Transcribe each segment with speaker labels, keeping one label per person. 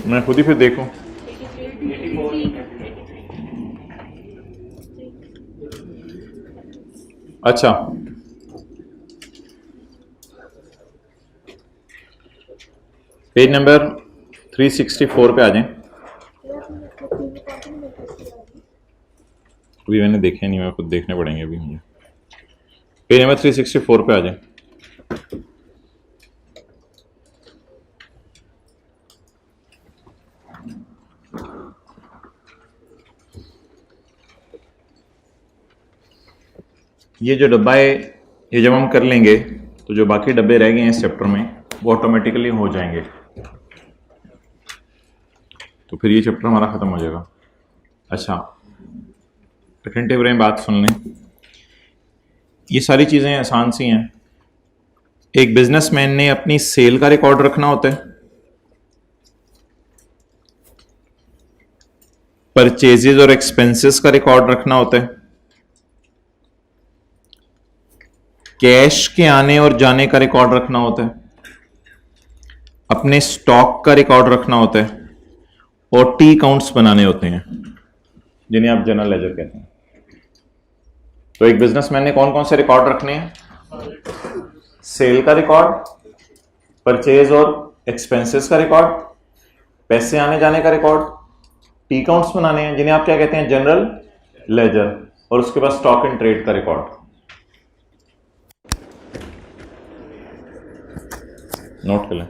Speaker 1: मैं खुद ही फिर देखूं। अच्छा, पेज नंबर 364 पे आ जाएं। अभी मैंने देखे नहीं, मैं खुद देखने पड़ेंगे अभी मुझे। पेज नंबर 364 पे आ जाएं। ये जो डब्बा है, ये जब हम कर लेंगे तो जो बाकी डब्बे रह गए हैं इस चैप्टर में वो ऑटोमेटिकली हो जाएंगे, तो फिर ये चैप्टर हमारा खत्म हो जाएगा। अच्छा, अटेंटिव रहें, बात सुन लें। ये सारी चीज़ें आसान सी हैं। एक बिजनेसमैन ने अपनी सेल का रिकॉर्ड रखना होता है, परचेजेज और एक्सपेंसेस का रिकॉर्ड रखना होता है, कैश के आने और जाने का रिकॉर्ड रखना होता है, अपने स्टॉक का रिकॉर्ड रखना होता है, और टी अकाउंट्स बनाने होते हैं जिन्हें आप जनरल लेजर कहते हैं। तो एक बिजनेसमैन ने कौन कौन से रिकॉर्ड रखने हैं? सेल का रिकॉर्ड, परचेज और एक्सपेंसेस का रिकॉर्ड, पैसे आने जाने का रिकॉर्ड, टी अकाउंट्स बनाने हैं जिन्हें आप क्या कहते हैं? जनरल लेजर, और उसके बाद स्टॉक एंड ट्रेड का रिकॉर्ड। नोट कर लें,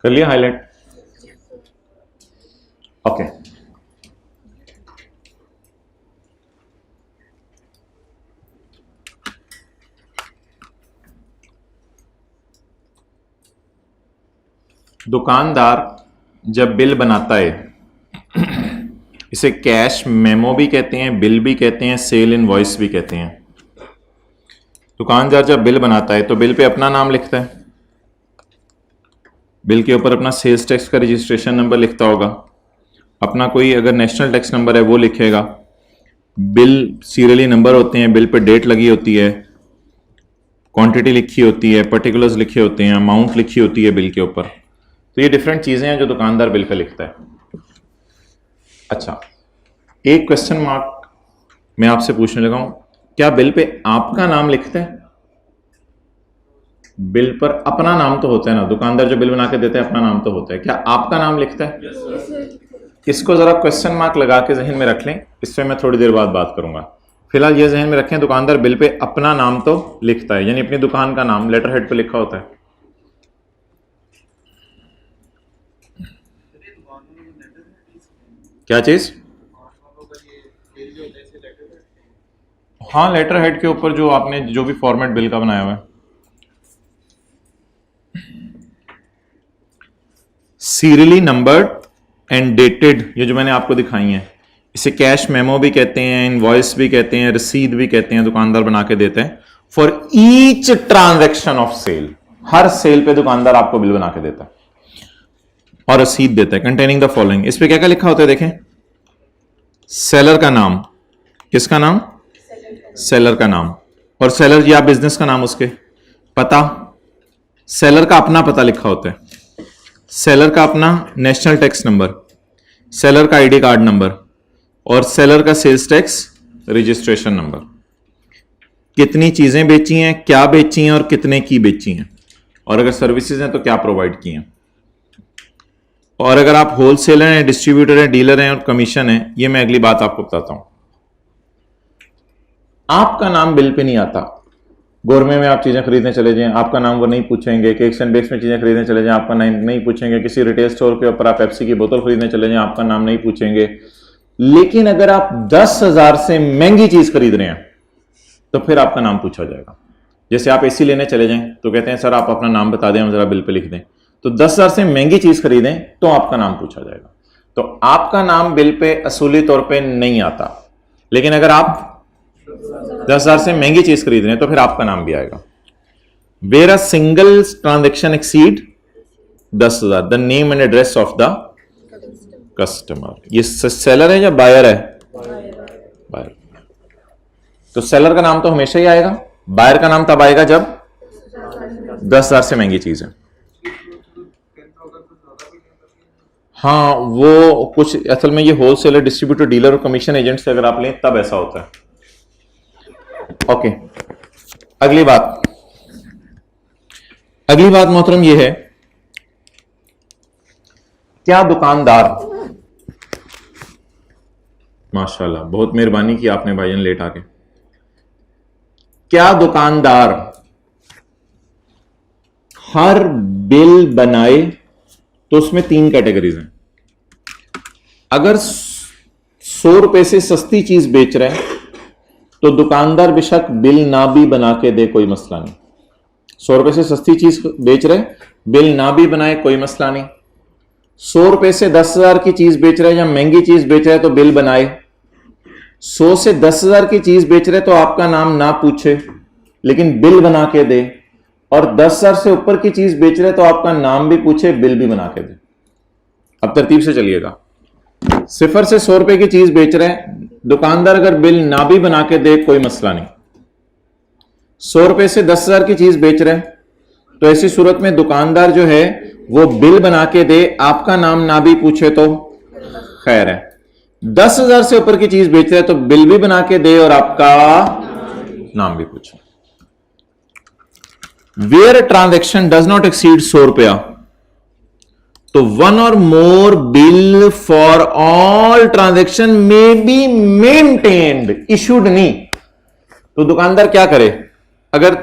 Speaker 1: कर लिया हाईलाइट? ओके, दुकानदार जब बिल बनाता है, इसे कैश मेमो भी कहते हैं, बिल भी कहते हैं, सेल इनवॉइस भी कहते हैं। दुकानदार जब बिल बनाता है तो बिल पे अपना नाम लिखता है, बिल के ऊपर अपना सेल्स टैक्स का रजिस्ट्रेशन नंबर लिखता होगा, अपना कोई अगर नेशनल टैक्स नंबर है वो लिखेगा, बिल सीरियली नंबर होते हैं, बिल पे डेट लगी होती है, क्वांटिटी लिखी होती है, पर्टिकुलर्स लिखे होते हैं, अमाउंट लिखी होती है बिल के ऊपर। तो ये डिफरेंट चीजें हैं जो दुकानदार बिल पे लिखता है। अच्छा, एक क्वेश्चन मार्क मैं आपसे पूछने लगा हूं, क्या बिल पे आपका नाम लिखता है? बिल पर अपना नाम तो होता है ना, दुकानदार जो बिल बना के देता है अपना नाम तो होता है, क्या आपका नाम लिखता है? इसको जरा क्वेश्चन मार्क लगा के जहन में रख लें, इससे मैं थोड़ी देर बाद बात करूंगा। फिलहाल ये जहन में रखें, दुकानदार बिल पे अपना नाम तो लिखता है, यानी अपनी दुकान का नाम लेटर हेड पे लिखा होता है। क्या चीज? हाँ, लेटर हेड के ऊपर जो आपने जो भी फॉर्मेट बिल का बनाया हुआ है। सीरियली नंबर्ड एंड डेटेड, ये जो मैंने आपको दिखाई है, इसे कैश मेमो भी कहते हैं, इनवॉइस भी कहते हैं, रसीद भी कहते हैं, दुकानदार बना के देते हैं for each transaction of sale. हर सेल पे दुकानदार आपको बिल बना के देता है और रसीद देता है कंटेनिंग द फॉलोइंग। इस पे क्या क्या लिखा होता है देखें, सेलर का नाम, किसका नाम? सेलर का नाम, और सेलर या बिजनेस का नाम, उसके पता, सेलर का अपना पता लिखा होता है, सेलर का अपना नेशनल टैक्स नंबर, सेलर का आईडी कार्ड नंबर, और सेलर का सेल्स टैक्स रजिस्ट्रेशन नंबर। कितनी चीजें बेची हैं, क्या बेची हैं और कितने की बेची हैं, और अगर सर्विसेज हैं तो क्या प्रोवाइड की हैं, और अगर आप होलसेलर हैं, डिस्ट्रीब्यूटर हैं, डीलर हैं और कमीशन है, ये मैं अगली बात आपको बताता हूं। आपका नाम बिल पे नहीं आता। गोरमे में आप चीजें खरीदने चले जाएं, आपका नाम वो नहीं पूछेंगे। केक्स एंड बेक्स में चीजें खरीदने चले जाएं, आपका नाम नहीं पूछेंगे। किसी रिटेल स्टोर के ऊपर आप पेप्सी की बोतल खरीदने चले जाएं, आपका नाम नहीं पूछेंगे। लेकिन अगर आप 10,000 से महंगी चीज खरीद रहे हैं तो फिर आपका नाम पूछा जाएगा। जैसे आप एसी लेने चले जाएं तो कहते हैं सर आप अपना नाम बता दें, हम जरा बिल पे लिख दें। तो 10,000 से महंगी चीज खरीदें तो आपका नाम पूछा जाएगा। तो आपका नाम बिल पे असूली तौर पे नहीं आता, लेकिन अगर आप 10,000 से महंगी चीज खरीद रहे हैं तो फिर आपका नाम भी आएगा। Where a single transaction exceed 10,000, the name and address of the customer. ये सेलर है या बायर है? बायर। तो सेलर का नाम तो हमेशा ही आएगा, बायर का नाम तब आएगा जब 10,000 से महंगी चीज है। हाँ, वो कुछ असल में ये होलसेलर, डिस्ट्रीब्यूटर, डीलर और कमीशन एजेंट से अगर आप लें तब ऐसा होता है। ओके, अगली बात मोहतरम ये है, क्या दुकानदार, माशाल्लाह बहुत मेहरबानी की आपने भाईजान लेट आके, क्या दुकानदार हर बिल बनाए तो उसमें 3 कैटेगरीज हैं। अगर 100 रुपए से सस्ती चीज बेच रहे हैं तो दुकानदार बेशक बिल ना भी बना के दे, कोई मसला नहीं। 100 रुपए से सस्ती चीज बेच रहे, बिल ना भी बनाए, कोई मसला नहीं। 100 रुपए से 10,000 की चीज बेच रहे हैं या महंगी चीज बेच रहे हैं तो बिल बनाए। 100 से 10,000 की चीज बेच रहे तो आपका नाम ना पूछे लेकिन बिल बना के दे, और 10,000 से ऊपर की चीज बेच रहे तो आपका नाम भी पूछे, बिल भी बना के दे। अब तरतीब से चलिएगा। 0 से 100 रुपए की चीज बेच रहे हैं, दुकानदार अगर बिल ना भी बना के दे कोई मसला नहीं। 100 रुपए से 10,000 की चीज बेच रहे हैं तो ऐसी सूरत में दुकानदार जो है वो बिल बना के दे, आपका नाम ना भी पूछे तो खैर है। 10,000 से ऊपर की चीज बेच रहे हैं तो बिल भी बना के दे और आपका नाम भी पूछे। Where transaction does not exceed 100 रुपया तो 1 और more bill for all transaction में बी मेंटेन्ड, इशूड नहीं। तो दुकानदार क्या करे, अगर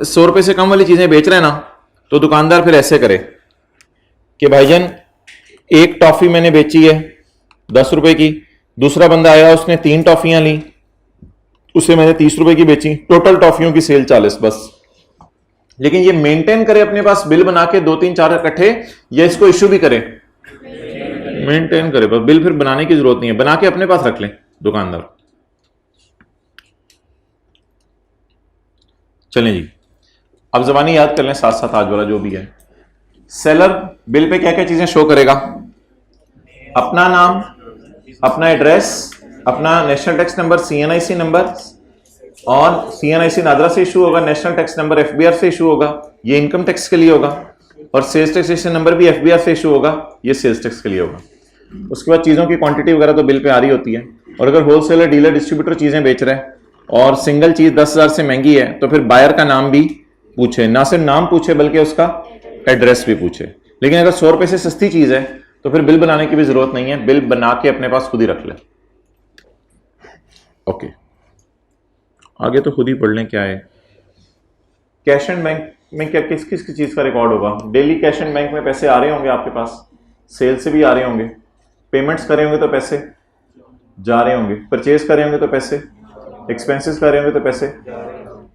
Speaker 1: 100 रुपए से कम वाली चीजें बेच रहे हैं ना तो दुकानदार फिर ऐसे करे कि भाईजान एक टॉफी मैंने बेची है 10 रुपए की, दूसरा बंदा आया उसने 3 टॉफियां ली, उसे मैंने 30 रुपए की बेची, टोटल टॉफियों की सेल 40 बस। लेकिन ये मेंटेन करे अपने पास बिल बना के 2 3 4 इकट्ठे, या इसको इश्यू भी करे, मेंटेन करे, पर बिल फिर बनाने की जरूरत नहीं है, बना के अपने पास रख ले दुकानदार। चलें जी, अब जबानी याद कर लें साथ साथ आज वाला जो भी है। सेलर बिल पे क्या क्या चीजें शो करेगा, अपना नाम, अपना एड्रेस, अपना national tax number CNIC number, और CNIC नादरा से इशू होगा, नेशनल टैक्स नंबर FBR से इशू होगा, ये इनकम टैक्स के लिए होगा, और सेल्स टैक्सेशन नंबर भी FBR से इशू होगा, ये सेल्स टैक्स के लिए होगा। उसके बाद चीज़ों की क्वांटिटी वगैरह तो बिल पे आ रही होती है, और अगर होलसेलर, डीलर, डिस्ट्रीब्यूटर चीज़ें बेच रहे हैं और सिंगल चीज़ 10,000 से महंगी है तो फिर बायर का नाम भी पूछे, ना सिर्फ नाम पूछे बल्कि उसका एड्रेस भी पूछे। लेकिन अगर 100 रुपए से सस्ती चीज़ है तो फिर बिल बनाने की भी जरूरत नहीं है, बिल बना के अपने पास खुद ही रख ले। ओके, आगे तो खुद ही पढ़ लें क्या है। कैश एंड बैंक में क्या किस किस चीज का रिकॉर्ड होगा, डेली कैश एंड बैंक में पैसे आ रहे होंगे आपके पास, सेल से भी आ रहे होंगे, पेमेंट्स करे होंगे तो पैसे जा रहे होंगे, परचेज करे होंगे तो पैसे, एक्सपेंसेस कर रहे होंगे तो पैसे।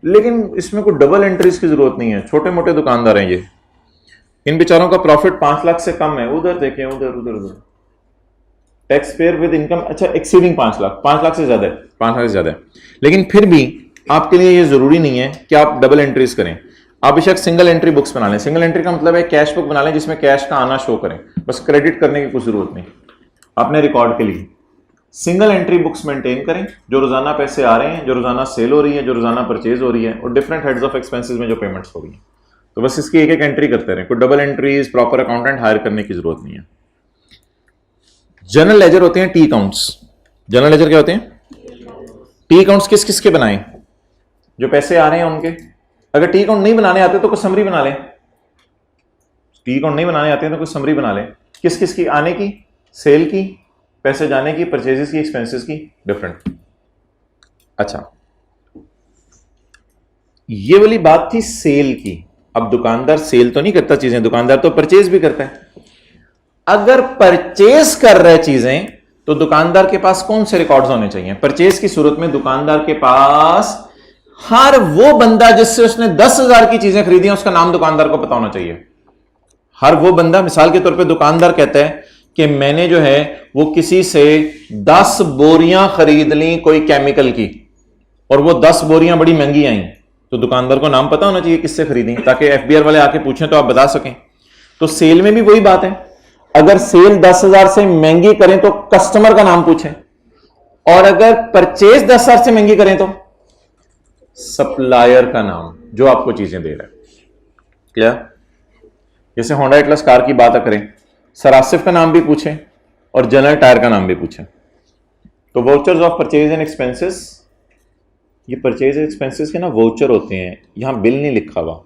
Speaker 1: लेकिन इसमें कोई डबल एंट्रीज की जरूरत नहीं है, छोटे मोटे दुकानदार हैं ये, इन बेचारों का प्रॉफिट 5 लाख से कम है। उधर देखें, उधर टैक्स पेयर विद इनकम, अच्छा एक्सीडिंग 5 लाख, 5 लाख से ज्यादा है, 5 लाख से ज्यादा है। लेकिन फिर भी आपके लिए ये जरूरी नहीं है कि आप डबल एंट्रीज करें, आप बेशक सिंगल एंट्री बुक्स बना लें। सिंगल एंट्री का मतलब है कैश बुक बना लें जिसमें कैश का आना शो करें, बस क्रेडिट करने की कुछ जरूरत नहीं अपने रिकॉर्ड के लिए। सिंगल एंट्री बुक्स मेंटेन करें, जो रोजाना पैसे आ रहे हैं, जो रोजाना सेल हो रही है, जो रोजाना परचेज हो रही है, और डिफरेंट हेड्स ऑफ एक्सपेंसेस में जो पेमेंट्स हो रही है, तो बस इसकी एक एक एंट्री करते रहें, कोई double entries, proper accountant hire करने की जरूरत नहीं है। जनरल लेजर होते हैं टी अकाउंट्स। जनरल लेजर क्या होते हैं? टी अकाउंट्स किस किस के बनाएं? जो पैसे आ रहे हैं उनके। अगर टी अकाउंट नहीं बनाने आते तो कुछ समरी बना लें, टी अकाउंट नहीं बनाने आते हैं तो कुछ समरी बना लें, किस किस की आने की, सेल की, पैसे जाने की, परचेजेस की, एक्सपेंसेस की, डिफरेंट। अच्छा, ये वाली बात थी सेल की। अब दुकानदार सेल तो नहीं करता चीजें, दुकानदार तो परचेज भी करता है। अगर परचेज कर रहे चीजें तो दुकानदार के पास कौन से रिकॉर्ड्स होने चाहिए? परचेज की सूरत में दुकानदार के पास हर वो बंदा जिससे उसने 10,000 की चीजें खरीदी हैं उसका नाम दुकानदार को पता होना चाहिए। हर वो बंदा, मिसाल के तौर पे दुकानदार कहता है कि मैंने जो है वो किसी से 10 बोरियां खरीद ली कोई केमिकल की, और वो 10 बोरियां बड़ी महंगी आई, तो दुकानदार को नाम पता होना चाहिए किससे खरीदी, ताकि FBR वाले आके पूछें तो आप बता सकें। तो सेल में भी वही बात है, अगर सेल 10,000 से महंगी करें तो कस्टमर का नाम पूछें, और अगर परचेज 10,000 से महंगी करें तो सप्लायर का नाम, जो आपको चीजें दे रहा है। क्लियर? जैसे होंडा एटलस कार की बात करें, सर आसिफ का नाम भी पूछें और जनरल टायर का नाम भी पूछें, तो vouchers of purchase and expenses, ये परचेज एक्सपेंसेस के ना वाउचर होते हैं, यहां बिल नहीं लिखा हुआ।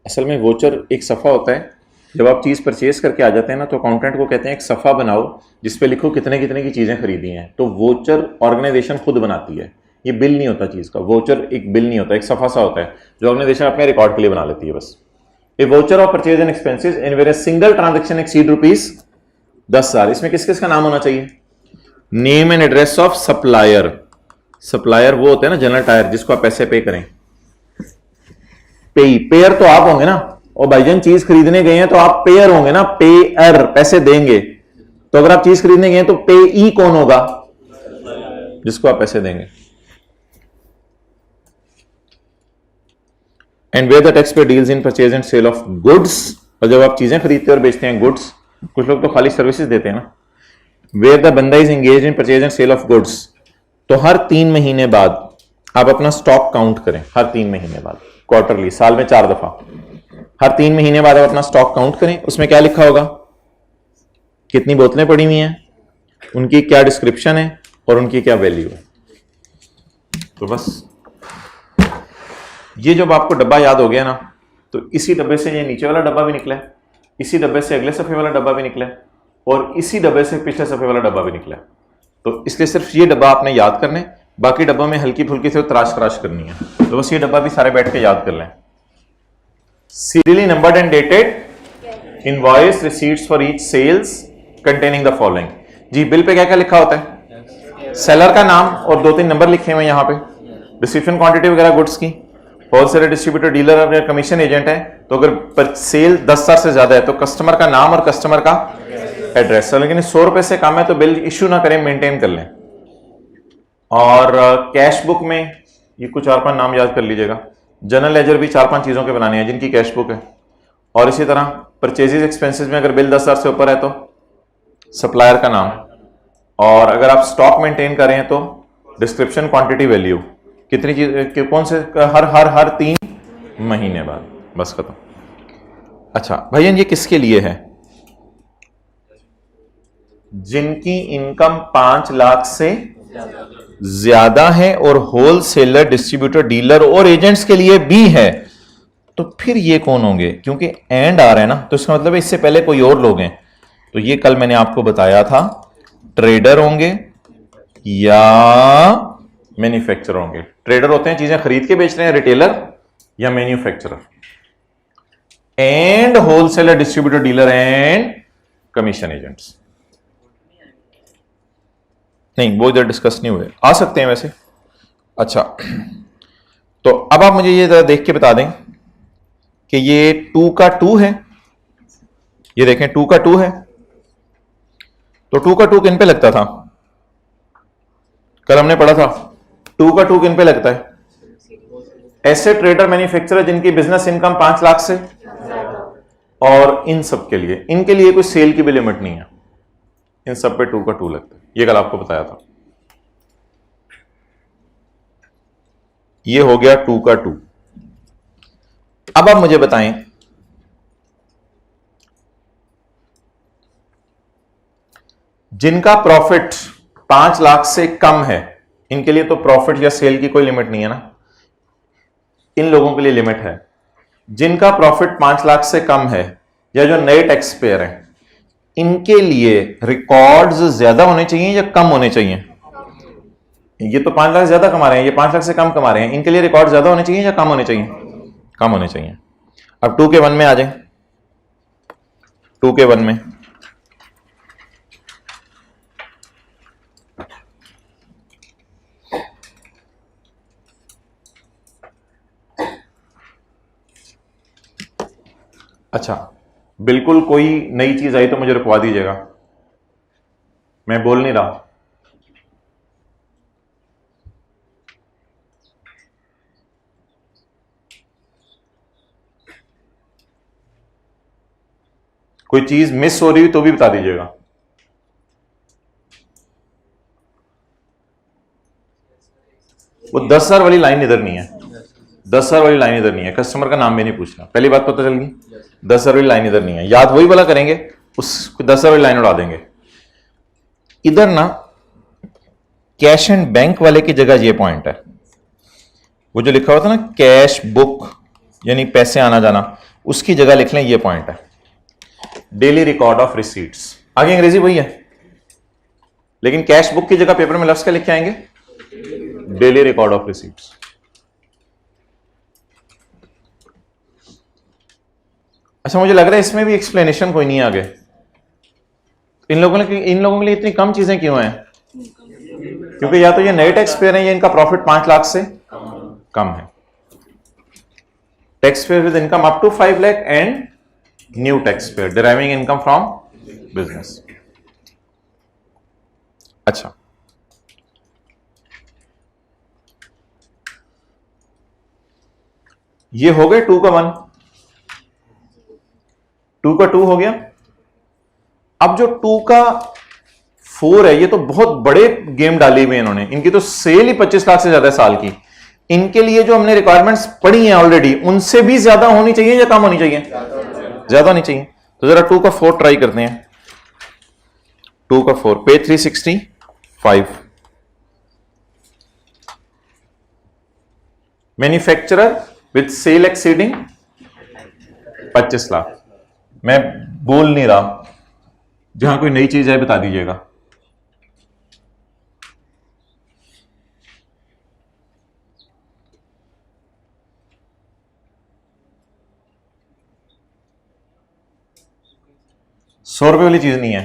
Speaker 1: असल में वाउचर एक सफ़ा होता है, जब आप चीज़ परचेज करके आ जाते हैं ना तो अकाउंटेंट को कहते हैं एक सफ़ा बनाओ जिस पे लिखो कितने कितने की चीज़ें खरीदी हैं। तो वाउचर ऑर्गेनाइजेशन खुद बनाती है, ये बिल नहीं होता चीज़ का। वाउचर एक बिल नहीं होता, एक सफ़ा सा होता है जो ऑर्गेनाइजेशन अपने रिकॉर्ड के लिए बना लेती है बस। A voucher of purchase and expenses in where single transaction exceed ₹10,000, इसमें किस किस का नाम होना चाहिए? Name and address of supplier. Supplier वो होते हैं ना जनरल टायर, जिसको आप पैसे पे करें। पेयर तो आप होंगे ना, और भाईजान चीज खरीदने गए हैं तो आप पेयर होंगे ना, पेयर पैसे देंगे। तो अगर आप चीज खरीदने गए हैं तो पेई कौन होगा? जिसको आप पैसे देंगे। And where the tax pay deals in purchase and sale of goods, और जब आप चीजें खरीदते और बेचते हैं गुड्स, कुछ लोग तो खाली सर्विसेज देते हैं ना। वेयर द बंदा is engage in purchase and sale of goods, तो हर 3 महीने बाद आप अपना स्टॉक काउंट करें। हर 3 महीने बाद, क्वार्टरली, साल में 4 दफा, हर 3 महीने बाद आप अपना स्टॉक काउंट करें। उसमें क्या लिखा होगा? कितनी बोतलें पड़ी हुई हैं, उनकी क्या डिस्क्रिप्शन है और उनकी क्या वैल्यू है। तो बस ये जब आपको डब्बा याद हो गया ना, तो इसी डब्बे से ये नीचे वाला डब्बा भी निकला है, इसी डब्बे से अगले सफे वाला डब्बा भी निकला है, और इसी डब्बे से पिछले सफे वाला डब्बा भी निकला है। तो इसलिए सिर्फ ये डब्बा आपने याद करना है, बाकी डब्बा में हल्की फुल्की से तराश तराश करनी है। तो बस ये डब्बा भी सारे बैठ के याद कर लें। Serially numbered and dated invoice receipts for each sales containing the following. जी, बिल पे क्या क्या लिखा होता है? सेलर का नाम और 2-3 नंबर लिखे हुए यहाँ पे, डिस्क्रिप्शन क्वांटिटी वगैरह गुड्स की, होलसेलर, डिस्ट्रीब्यूटर, डीलर, अगर कमीशन एजेंट है तो अगर सेल 10,000 से ज्यादा है तो कस्टमर का नाम और कस्टमर का एड्रेस। लेकिन 100 रुपए से कम है तो बिल इश्यू ना करें, मेंटेन कर लें। और कैश बुक में ये कुछ 4-5 नाम याद कर लीजिएगा। जनरल लेजर भी 4-5 चीजों के बनाने हैं जिनकी कैश बुक है। और इसी तरह परचेजेस एक्सपेंसेस में अगर बिल 10,000 से ऊपर है तो सप्लायर का नाम, और अगर आप स्टॉक मेंटेन कर रहे हैं तो डिस्क्रिप्शन, क्वांटिटी, वैल्यू, कितनी चीज कौन से, हर 3 महीने बाद। बस खत्म। अच्छा भैया, ये किसके लिए है? जिनकी इनकम 5 लाख से ज्यादा है और होलसेलर, डिस्ट्रीब्यूटर, डीलर और एजेंट्स के लिए भी है। तो फिर ये कौन होंगे? क्योंकि एंड आ रहा है ना, तो इसका मतलब इससे पहले कोई और लोग हैं। तो ये कल मैंने आपको बताया था, ट्रेडर होंगे या मैन्युफैक्चरर होंगे। ट्रेडर होते हैं चीजें खरीद के बेच रहे हैं, रिटेलर या manufacturer. And wholesaler, distributor, dealer and commission agents. नहीं, वो इधर डिस्कस नहीं हुए, आ सकते हैं वैसे। अच्छा, तो अब आप मुझे ये जरा देख के बता दें कि ये 2 का 2 है। ये देखें 2 का 2 है, तो 2 का 2 किन पे लगता था? कल हमने पढ़ा था 2 का 2 किन पे लगता है? ऐसे ट्रेडर, मैन्युफैक्चरर जिनकी बिजनेस इनकम 5 लाख से, और इन सब के लिए, इनके लिए कोई सेल की भी लिमिट नहीं है, इन सब पे 2 का 2 लगता है। ये कल आपको बताया था। ये हो गया 2 का 2। अब आप मुझे बताएं, जिनका प्रॉफिट 5 लाख से कम है, इनके लिए तो प्रॉफिट या सेल की कोई लिमिट नहीं है ना, इन लोगों के लिए लिमिट है। जिनका प्रॉफिट 5 लाख से कम है या जो नए टैक्स पेयर हैं, इनके लिए रिकॉर्ड्स ज्यादा होने चाहिए या कम होने चाहिए? ये तो 5 लाख ज्यादा कमा रहे हैं, ये 5 लाख से कम कमा रहे हैं, इनके लिए रिकॉर्ड ज्यादा होने चाहिए या कम होने चाहिए? कम होने चाहिए। अब 2 के 1 में आ जाए। 2 के 1 में अच्छा, बिल्कुल कोई नई चीज आई तो मुझे रुकवा दीजिएगा, मैं बोल नहीं रहा। कोई चीज मिस हो रही तो भी बता दीजिएगा। वो 10,000 वाली लाइन इधर नहीं है, 10,000 वाली लाइन इधर नहीं है, कस्टमर का नाम भी नहीं पूछना, पहली बात पता चल गई। 10,000 वाली लाइन इधर नहीं है, याद वही वाला करेंगे, उस 10,000 वाली लाइन उड़ा देंगे। इधर ना कैश एंड बैंक वाले की जगह ये पॉइंट है, वो जो लिखा हुआ था ना कैश बुक यानी पैसे आना जाना, उसकी जगह लिख लें ये पॉइंट है, डेली रिकॉर्ड ऑफ रिसीट्स। आगे अंग्रेजी वही है, लेकिन कैश बुक की जगह पेपर में लफ्ज क्या लिख के आएंगे, डेली रिकॉर्ड ऑफ रिसीट्स। अच्छा, मुझे लग रहा है इसमें भी एक्सप्लेनेशन कोई नहीं है आगे। इन लोगों के लिए इतनी कम चीजें क्यों हैं? क्योंकि या तो ये नए टैक्स पेयर हैं या इनका प्रॉफिट 5 लाख से कम है। Tax payer with income up to 5 lakh and new tax payer deriving income from business. अच्छा, ये हो गए 2 का 1, 2 का 2 हो गया। अब जो 2 का 4 है, ये तो बहुत बड़े गेम डाली हुई है इन्होंने, इनकी तो सेल ही 25 लाख से ज्यादा है साल की। इनके लिए जो हमने रिक्वायरमेंट्स पढ़ी हैं ऑलरेडी, उनसे भी ज्यादा होनी चाहिए या कम होनी चाहिए? ज्यादा होनी चाहिए। तो जरा 2 का 4 ट्राई करते हैं। 2 का 4 page 365, manufacturer with sale exceeding 25 lakh. मैं बोल नहीं रहा, जहां कोई नई चीज है बता दीजिएगा। ₹100 वाली चीज नहीं है,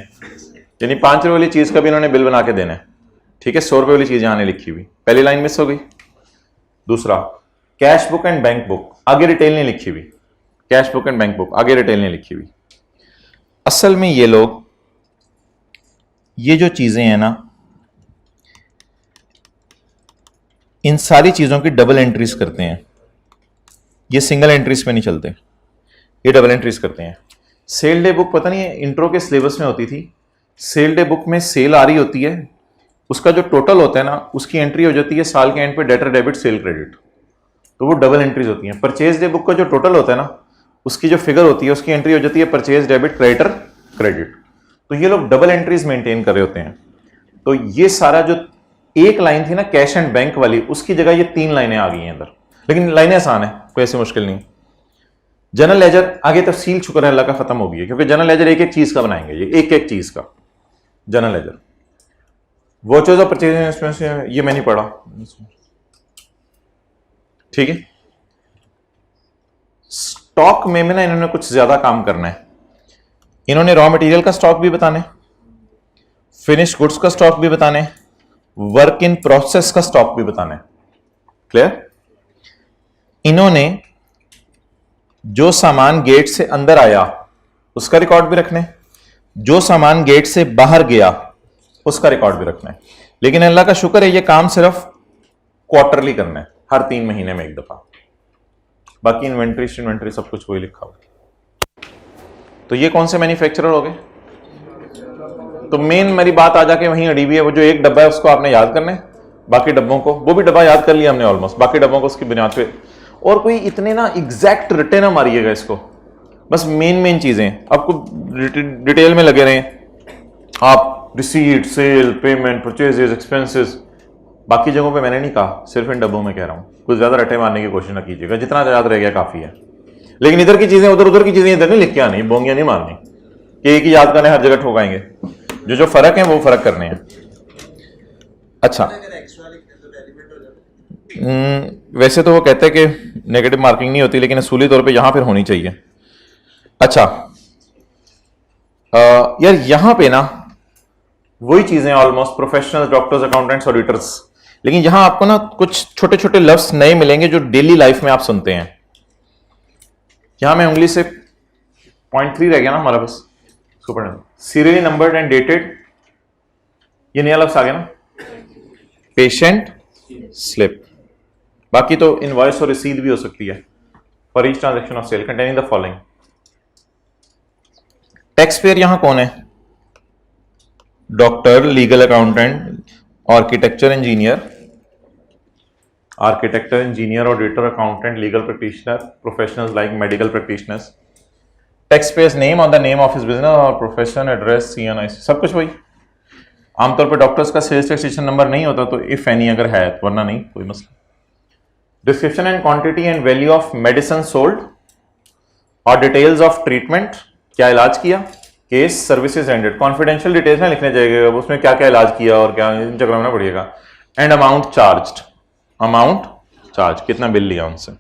Speaker 1: यानी ₹5 वाली चीज का भी इन्होंने बिल बना के देना है। ठीक है, ₹100 वाली चीज यहां नहीं लिखी हुई, पहली लाइन मिस हो गई। दूसरा, cash book and bank book, आगे रिटेल नहीं लिखी हुई। Cash book and bank book, आगे रिटेल नहीं लिखी हुई। असल में ये लोग, ये जो चीजें हैं ना, इन सारी चीजों की डबल एंट्रीज करते हैं। ये सिंगल एंट्रीज पे नहीं चलते, ये डबल एंट्रीज करते हैं। सेल डे बुक, पता नहीं है इंट्रो के सिलेबस में होती थी। सेल डे बुक में सेल आ रही होती है, उसका जो टोटल होता है ना, उसकी एंट्री हो जाती है साल के एंड पे डेटर डेबिट सेल क्रेडिट, तो वो डबल एंट्रीज होती हैं। परचेज डे बुक का जो टोटल होता है ना, उसकी जो फिगर होती है, उसकी एंट्री हो जाती है परचेज डेबिट क्रेडिटर क्रेडिट। तो ये लोग डबल एंट्रीज मेंटेन कर रहे होते हैं। तो ये सारा जो एक लाइन थी ना कैश एंड बैंक वाली, उसकी जगह ये 3 लाइनें आ गई हैं इधर, लेकिन लाइनें आसान है, कोई ऐसी मुश्किल नहीं। जनरल लेजर आगे तफसील शुक्र है अल्लाह का खत्म हो गई है, क्योंकि जनरल लेजर एक एक चीज का बनाएंगे, ये एक एक चीज का general ledger. Watchers of purchase, ये मैं नहीं पढ़ा, ठीक है। स्टॉक में ना इन्होंने कुछ ज्यादा काम करना है। इन्होंने रॉ मटेरियल का स्टॉक भी बताने, फिनिश गुड्स का स्टॉक भी बताने, वर्क इन प्रोसेस का स्टॉक भी बताने। क्लियर? इन्होंने जो सामान गेट से अंदर आया उसका रिकॉर्ड भी रखना है, जो सामान गेट से बाहर गया उसका रिकॉर्ड भी रखना है। लेकिन अल्लाह का शुक्र है, ये काम सिर्फ क्वार्टरली करना है, हर 3 महीने में एक दफा। बाकी इन्वेंट्री सब कुछ वही लिखा हुआ। तो ये कौन से मैन्युफैक्चरर हो गए? तो मेन मेरी बात आ जाके वहीं अड़ी हुई है। वो जो एक डब्बा है उसको आपने याद करना है, बाकी डब्बों को, वो भी डब्बा याद कर लिया हमने ऑलमोस्ट, बाकी डब्बों को उसकी बुनियाद पे। और कोई इतने ना एग्जैक्ट रटे ना मारिएगा इसको, बस मेन चीजें आपको डिटेल में लगे रहे आप। Receipt, sale, payment, purchases, expenses, बाकी जगहों पे मैंने नहीं कहा, सिर्फ इन डब्बों में कह रहा हूं। कुछ ज्यादा रटे मारने की कोशिश ना कीजिएगा, जितना याद रह गया काफी है। लेकिन इधर की चीजें उधर की चीजें इधर नहीं लिख के आनी, बोंगियां नहीं मारनी कि एक ही याद करने हर जगह ठोकाएंगे। जो फर्क है वो फर्क करने हैं। अच्छा, वैसे तो वो कहते हैं कि नेगेटिव मार्किंग नहीं होती, लेकिन असूली तौर पे यहां फिर होनी चाहिए। अच्छा, यार यहां पे ना वही चीजें almost professionals, doctors, accountants, auditors, लेकिन यहां आपको ना कुछ छोटे छोटे लफ्ज नए मिलेंगे जो डेली लाइफ में आप सुनते हैं। यहां मैं उंगली से .3 रह गया ना हमारा, बस इसको पढ़ें। सीरियली नंबर्ड एंड डेटेड, ये नया लफ्ज आ गया ना, पेशेंट स्लिप। बाकी तो इनवॉइस और रसीद भी हो सकती है। For each transaction of sale containing the following. Tax payer यहां कौन है? Doctor, legal accountant, architecture engineer, architect, engineer, auditor, accountant, legal practitioner, professionals like medical practitioners. Tax payers name on the name of his business और profession, address, CNI, सब कुछ वही। आमतौर पर doctors का सेल्स टैक्स रजिस्ट्रेशन नंबर नहीं होता, तो इफ एनी अगर है, वरना नहीं, कोई मसला। Description and quantity and value of medicine sold और डिटेल्स ऑफ ट्रीटमेंट, क्या इलाज किया, case, services rendered. Confidential details ना लिखने जाएगा, उसमें क्या क्या इलाज किया और क्या चक्कर में पड़िएगा। And amount charged, amount charge, कितना बिल लिया उनसे।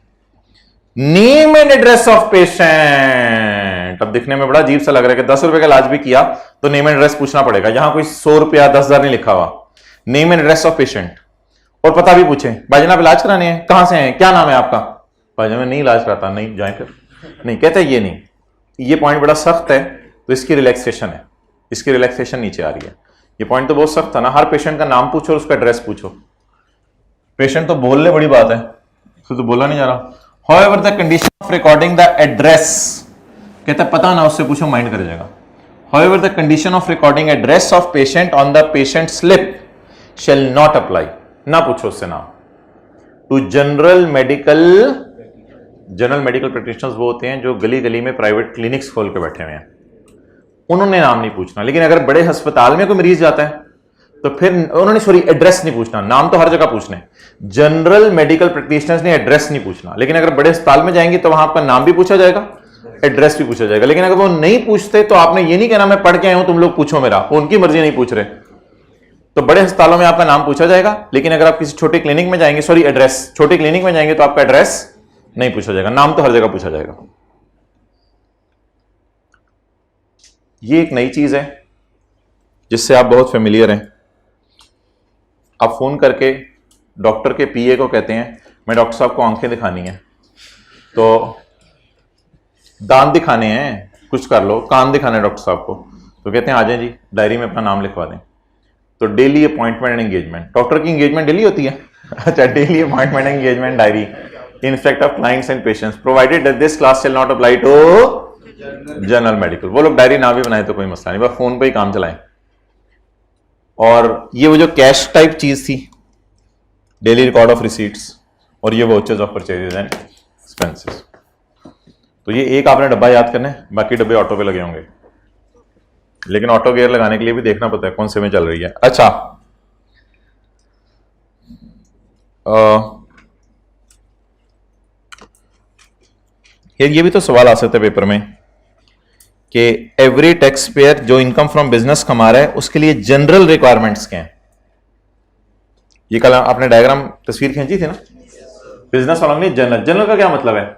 Speaker 1: Name and address of patient, अब दिखने में बड़ा अजीब सा लग रहा है कि 10 रुपए का इलाज भी किया तो नेम एंड एड्रेस पूछना पड़ेगा। यहां कोई 100 रुपया 10,000 नहीं लिखा हुआ, name and address of patient. और पता भी पूछे, भाईजान आप इलाज कराने हैं, कहां से हैं, क्या नाम है आपका, भाईजान मैं नहीं इलाज कराता, नहीं जाए फिर, नहीं कहते ये नहीं। ये पॉइंट बड़ा सख्त है, तो इसकी रिलैक्सेशन है, इसकी रिलैक्सेशन नीचे आ रही है। ये पॉइंट तो बहुत सख्त था ना, हर पेशेंट का नाम पूछो और उसका एड्रेस पूछो। पेशेंट तो बोलने बड़ी बात है, तो बोला नहीं जा रहा। However, the condition of recording the address, कहता है पता ना उससे पूछो, माइंड कर जाएगा। However, the condition of recording address of patient on the patient slip shall not apply, ना पूछो उससे नाम। To general medical practitioners वो होते हैं जो गली गली में प्राइवेट क्लिनिक्स खोल के बैठे हुए हैं, उन्होंने नाम नहीं पूछना। लेकिन अगर बड़े अस्पताल में कोई मरीज जाता है तो फिर उन्होंने सॉरी एड्रेस नहीं पूछना, नाम तो हर जगह पूछने। जनरल मेडिकल प्रैक्टिशनर्स ने एड्रेस नहीं पूछना, लेकिन अगर बड़े अस्पताल में जाएंगे तो वहां आपका नाम भी पूछा जाएगा, एड्रेस भी पूछा जाएगा। लेकिन अगर वो नहीं पूछते तो आपने ये नहीं कहना मैं पढ़ के आया हूं तुम लोग पूछो मेरा, वो उनकी मर्जी नहीं पूछ रहे। तो बड़े अस्पतालों में आपका नाम पूछा जाएगा, लेकिन अगर आप किसी छोटे क्लिनिक में जाएंगे, सॉरी एड्रेस, छोटे क्लिनिक में जाएंगे तो आपका एड्रेस नहीं पूछा जाएगा, नाम तो हर जगह पूछा जाएगा। ये एक नई चीज है जिससे आप बहुत फेमिलियर हैं। आप फोन करके डॉक्टर के PA को कहते हैं मैं डॉक्टर साहब को आंखें दिखानी है, तो दांत दिखाने हैं, कुछ कर लो, कान दिखाना है डॉक्टर साहब को, तो कहते हैं आ जाए जी, डायरी में अपना नाम लिखवा दें। तो daily appointment and engagement, doctor की एंगेजमेंट डेली होती है। अच्छा, daily appointment and engagement diary in respect of clients and patients provided that this class shall not apply to general medical. वो लोग डायरी ना भी बनाए तो कोई मसला नहीं, बस फोन पे ही काम चलाएं। और ये वो जो कैश टाइप चीज थी, डेली रिकॉर्ड ऑफ रिसीट्स, और ये vouchers of purchases and expenses. तो ये एक आपने डब्बा याद करना है, बाकी डब्बे ऑटो पे लगे होंगे, लेकिन ऑटो गियर लगाने के लिए भी देखना पड़ता है कौन से में चल रही है। अच्छा, ये भी तो सवाल आ सकता है पेपर में कि एवरी टैक्स पेयर जो इनकम फ्रॉम बिजनेस कमा रहा है उसके लिए जनरल रिक्वायरमेंट्स क्या हैं। ये कल आपने डायग्राम तस्वीर खींची थी ना, बिजनेस वालों ने जनरल, जनरल का क्या मतलब है,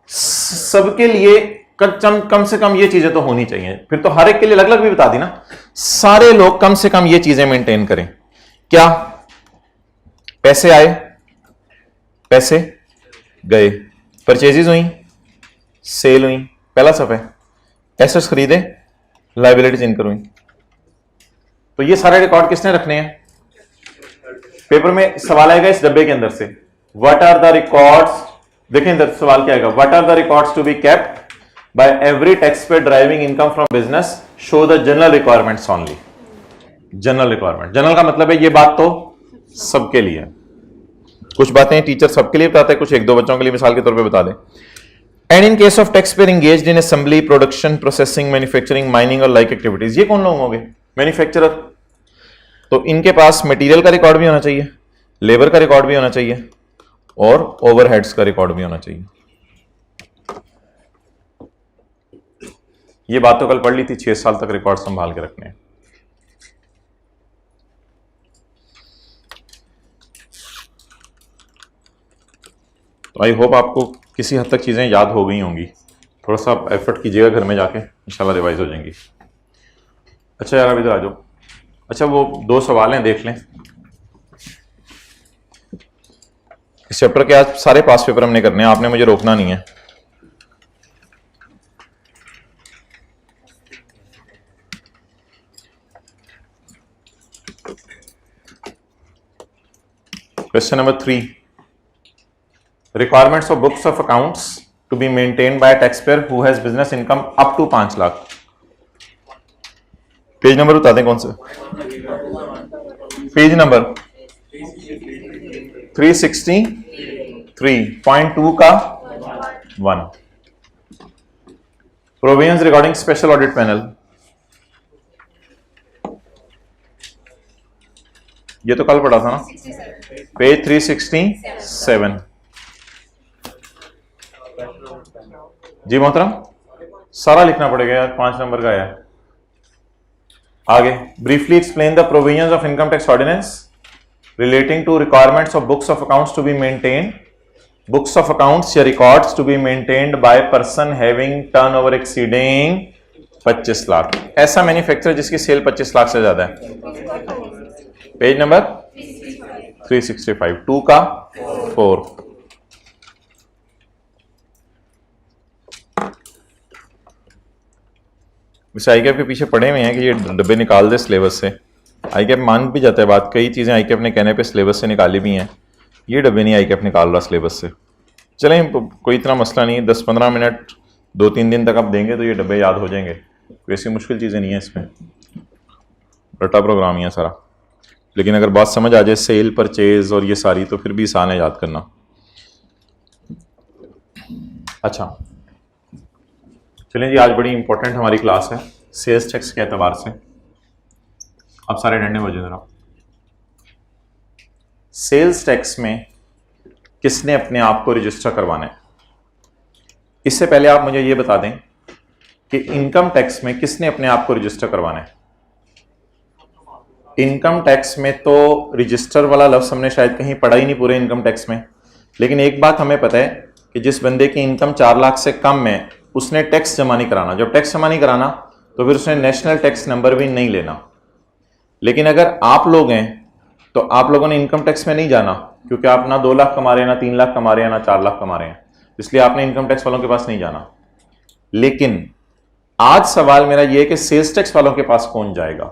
Speaker 1: सबके लिए कम से कम ये चीजें तो होनी चाहिए। फिर तो हर एक के लिए अलग अलग भी बता दी ना, सारे लोग कम से कम ये चीजें मेंटेन करें। क्या, पैसे आए, पैसे गए, परचेजेस हुई, सेल हुई, पहला सब है, एसेट्स खरीदे, लायबिलिटीज इनकम हुई। तो ये सारे रिकॉर्ड किसने रखने हैं। पेपर में सवाल आएगा इस डब्बे के अंदर से, व्हाट आर द रिकॉर्ड्स, देखें इधर सवाल क्या आएगा, what are the records to be kept by every tax payer driving income from business, show the general requirements only. General requirement, general का मतलब है ये बात तो सबके लिए। कुछ बातें टीचर सबके लिए बताते हैं, कुछ एक दो बच्चों के लिए मिसाल के तौर पे बता दें। And in case of taxpayer engaged in assembly, production, processing, manufacturing, mining और लाइक एक्टिविटीज, ये कौन लोग होंगे, मैन्युफैक्चरर। तो इनके पास मटेरियल का रिकॉर्ड भी होना चाहिए, लेबर का रिकॉर्ड भी होना चाहिए, और ओवरहेड्स का रिकॉर्ड भी होना चाहिए। ये बात तो कल पढ़ ली थी, 6 साल तक रिकॉर्ड संभाल के रखने हैं। तो आई होप आपको किसी हद तक चीजें याद हो गई होंगी, थोड़ा सा एफर्ट कीजिएगा घर में जाके, इंशाल्लाह रिवाइज हो जाएंगी। अच्छा यार अभी इधर आ जाओ। अच्छा, वो 2 सवाल हैं, देख लें। इस चैप्टर के आज सारे पास पेपर हमने करने हैं, आपने मुझे रोकना नहीं है। Question number 3, requirements of books of accounts to be maintained by taxpayer who has business income up to 5 lakh. Page number बता दें कौन सा, पेज नंबर 360 3.2 का 1। Provisions regarding special audit panel, ये तो कल पढ़ा था ना, पेज 367। जी मोहतरम, सारा लिखना पड़ेगा यार, 5 नंबर का है। आगे, briefly explain the provisions of income tax ordinance relating to requirements of books of accounts to be maintained, books of accounts या records to be maintained by person having turnover exceeding 25 lakh. ऐसा manufacturer जिसकी cell 25 lakh से ज्यादा है। Page number 365, 2 का 4। वैसे आईकैप के पीछे पड़े हुए हैं कि ये डब्बे निकाल दे सिलेबस से। आईकैप मान भी जाता है बात, कई चीजें आईकैप ने कहने पे सिलेबस से निकाली भी हैं, ये डब्बे नहीं आईकैप निकाल रहा सिलेबस से। चलें, कोई इतना मसला नहीं, 10-15 मिनट 2-3 दिन तक आप देंगे तो ये डब्बे याद हो जाएंगे, कोई ऐसी मुश्किल चीजें नहीं है इसमें, रटा प्रोग्राम ही है सारा। लेकिन अगर बात समझ आ जाए सेल परचेज और ये सारी, तो फिर भी आसान है याद करना। अच्छा चलें जी, आज बड़ी इंपॉर्टेंट हमारी क्लास है सेल्स टैक्स के एतबार से। आप सारे डंडे बजे जरा। सेल्स टैक्स में किसने अपने आप को रजिस्टर करवाना है? इससे पहले आप मुझे ये बता दें कि इनकम टैक्स में किसने अपने आप को रजिस्टर करवाना है? इनकम टैक्स में तो रजिस्टर वाला लफ्ज हमने शायद कहीं पढ़ा ही नहीं पूरे इनकम टैक्स में। लेकिन एक बात हमें पता है कि जिस बंदे की इनकम 4 लाख से कम है उसने टैक्स जमा नहीं कराना। जब टैक्स जमा नहीं कराना तो फिर उसने नेशनल टैक्स नंबर भी नहीं लेना। लेकिन अगर आप लोग हैं तो आप लोगों ने इनकम टैक्स में नहीं जाना, क्योंकि आप ना 2 लाख कमा रहे हैं, ना 3 लाख कमा रहे हैं, ना 4 लाख कमा रहे हैं, इसलिए आपने इनकम टैक्स वालों के पास नहीं जाना। लेकिन आज सवाल मेरा यह है कि सेल्स टैक्स वालों के पास कौन जाएगा?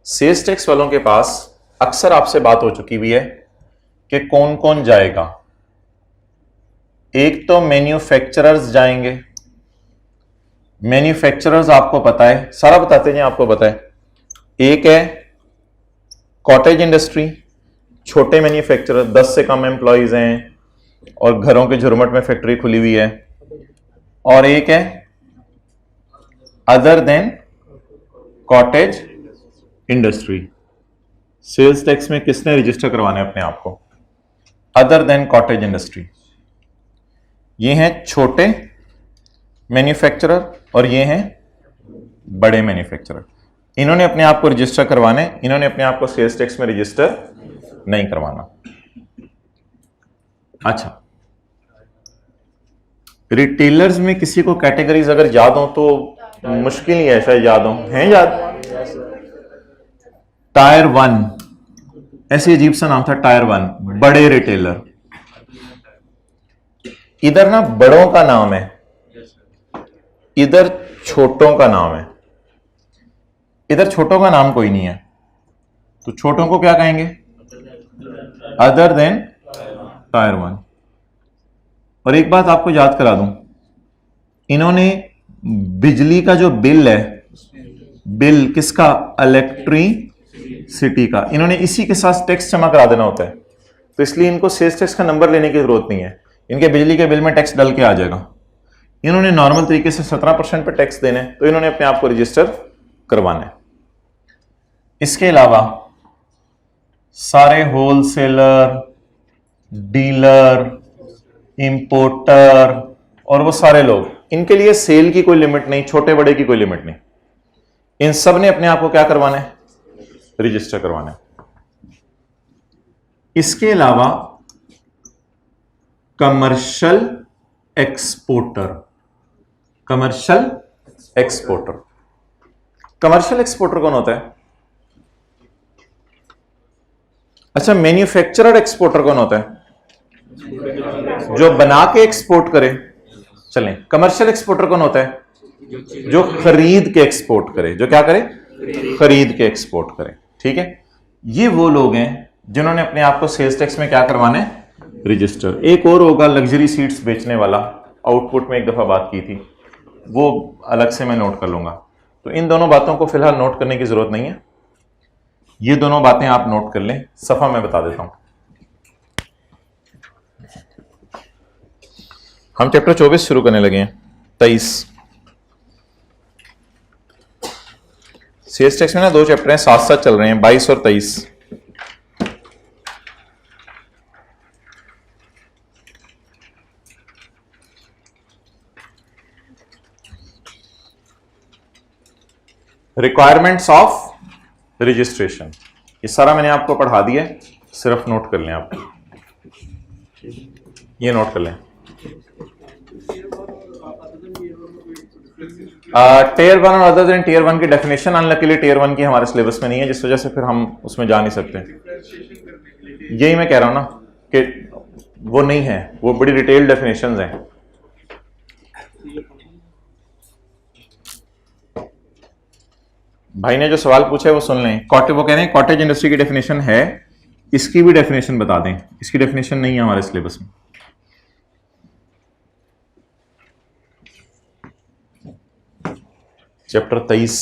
Speaker 1: सेल्स टैक्स वालों के पास अक्सर आपसे बात हो चुकी हुई है कि कौन कौन जाएगा। एक तो मैन्युफैक्चरर्स जाएंगे। मैन्युफैक्चरर्स आपको पता है, सारा बताते हैं आपको पता है। एक है कॉटेज इंडस्ट्री, छोटे मैन्युफैक्चरर, 10 से कम एम्प्लॉइज हैं और घरों के झुरमट में फैक्ट्री खुली हुई है। और एक है other than cottage industry. Sales tax में किसने रजिस्टर करवाना है अपने आप को? Other than cottage industry. ये हैं छोटे मैन्युफैक्चरर और ये हैं बड़े मैन्युफैक्चरर। इन्होंने अपने आप को रजिस्टर करवाना है, इन्होंने अपने आप को सेल्स टैक्स में रजिस्टर नहीं करवाना। अच्छा, रिटेलर्स में किसी को कैटेगरीज अगर याद हो तो मुश्किल ही है शायद याद हो, हैं याद? टायर 1, ऐसे अजीब सा नाम था टायर 1, बड़े रिटेलर। इधर ना बड़ों का नाम है, इधर छोटों का नाम है। इधर छोटों का नाम कोई नहीं है तो छोटों को क्या कहेंगे? Other than tier 1। और एक बात आपको याद करा दूं, इन्होंने बिजली का जो बिल है, बिल किसका? इलेक्ट्रिसिटी का, इन्होंने इसी के साथ टैक्स जमा करा देना होता है। तो इसलिए इनको सेल्स टैक्स का नंबर लेने की जरूरत नहीं है, इनके बिजली के बिल में टैक्स डल के आ जाएगा। इन्होंने नॉर्मल तरीके से 17% पे टैक्स देने, तो इन्होंने अपने आप को रजिस्टर करवाना है। इसके अलावा सारे होलसेलर, डीलर, इंपोर्टर और वो सारे लोग, इनके लिए सेल की कोई लिमिट नहीं, छोटे बड़े की कोई लिमिट नहीं। इन सब ने अपने आप को क्या करवाना है? रजिस्टर करवाना है। इसके अलावा commercial exporter, commercial exporter, commercial exporter कौन होता है? अच्छा, मैन्युफैक्चरर एक्सपोर्टर कौन होता है? जो बना के एक्सपोर्ट करे। चलें, कमर्शियल एक्सपोर्टर कौन होता है? जो खरीद के एक्सपोर्ट करे। जो क्या करे? खरीद के एक्सपोर्ट करे। ठीक है, ये वो लोग हैं जिन्होंने अपने आप को सेल्स टैक्स में क्या करवाना है? रजिस्टर। एक और होगा लग्जरी सीट्स बेचने वाला, आउटपुट में एक दफा बात की थी, वो अलग से मैं नोट कर लूंगा। तो इन दोनों बातों को फिलहाल नोट करने की जरूरत नहीं है, ये दोनों बातें आप नोट कर लें। सफा मैं बता देता हूं। हम चैप्टर 24 शुरू करने लगे हैं। 23 सेल्स टैक्स में ना 2 चैप्टर हैं, साथ साथ चल रहे हैं, 22 और 23। रिक्वायरमेंट्स ऑफ रजिस्ट्रेशन, ये सारा मैंने आपको पढ़ा दिया है, सिर्फ नोट कर लें आप, ये नोट कर लें। टीयर 1 और अदर देन टीयर 1 की डेफिनेशन अनलकीली टीयर 1 की हमारे सिलेबस में नहीं है, जिस वजह से फिर हम उसमें जा नहीं सकते। यही मैं कह रहा हूं ना कि वो नहीं है, वो बड़ी डिटेल्ड डेफिनेशंस हैं। भाई ने जो सवाल पूछा है वो सुन लें। वो कह रहे हैं कॉटेज इंडस्ट्री की डेफिनेशन है, इसकी भी डेफिनेशन बता दें। इसकी डेफिनेशन नहीं है हमारे सिलेबस में। चैप्टर 23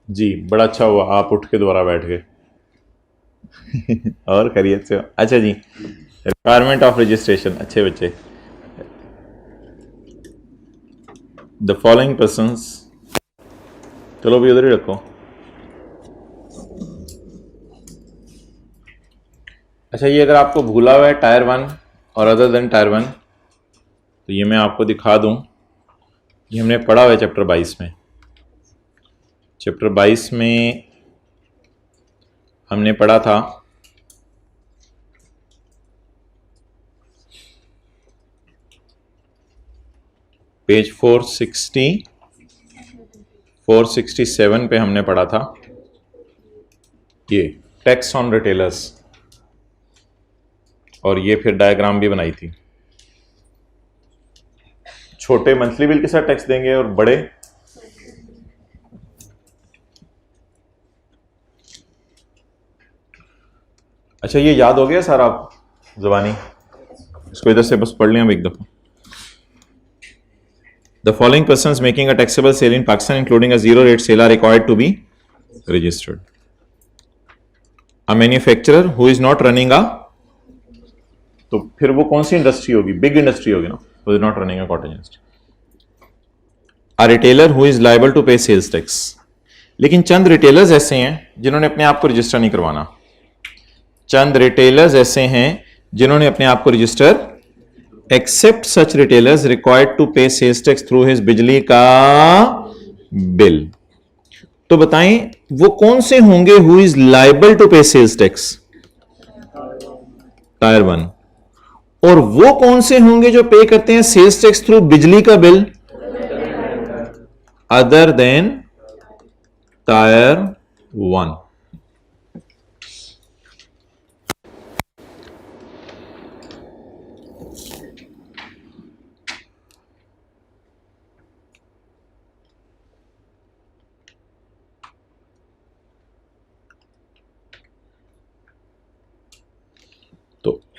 Speaker 1: जी, बड़ा अच्छा हुआ आप उठ के दोबारा बैठ गए। और खैरियत से हो? अच्छा जी, रिक्वायरमेंट ऑफ रजिस्ट्रेशन। अच्छे बच्चे। द फॉलोइंग पर्सन्स, चलो भी उधर ही रखो। अच्छा, ये अगर आपको भूला हुआ है टायर 1 और अदर देन टायर 1, तो ये मैं आपको दिखा दूं। ये हमने पढ़ा हुआ है चैप्टर 22 में। चैप्टर 22 में हमने पढ़ा था पेज 467 पे हमने पढ़ा था ये टैक्स ऑन रिटेलर्स, और ये फिर डायग्राम भी बनाई थी। छोटे मंथली बिल के साथ टैक्स देंगे और बड़े अच्छा, ये याद हो गया सर आप ज़बानी? इसको इधर से बस पढ़ लें अब एक दफ़ा। The following persons making a taxable sale in Pakistan including a zero rate sale are required to be registered. A manufacturer who is not running a, तो फिर वो कौन सी इंडस्ट्री होगी? बिग इंडस्ट्री होगी ना, who is not running a cottage industry. A retailer who is liable to pay sales tax. लेकिन चंद रिटेलर्स ऐसे हैं जिन्होंने अपने आप को रजिस्टर नहीं करवाना। चंद रिटेलर्स ऐसे हैं जिन्होंने अपने आप को register, except such retailers required to pay sales tax through his बिजली का बिल। तो बताएं वो कौन से होंगे who is liable to pay sales tax? Tier 1। और वो कौन से होंगे जो पे करते हैं सेल्स टैक्स थ्रू बिजली का bill? Other than tier 1।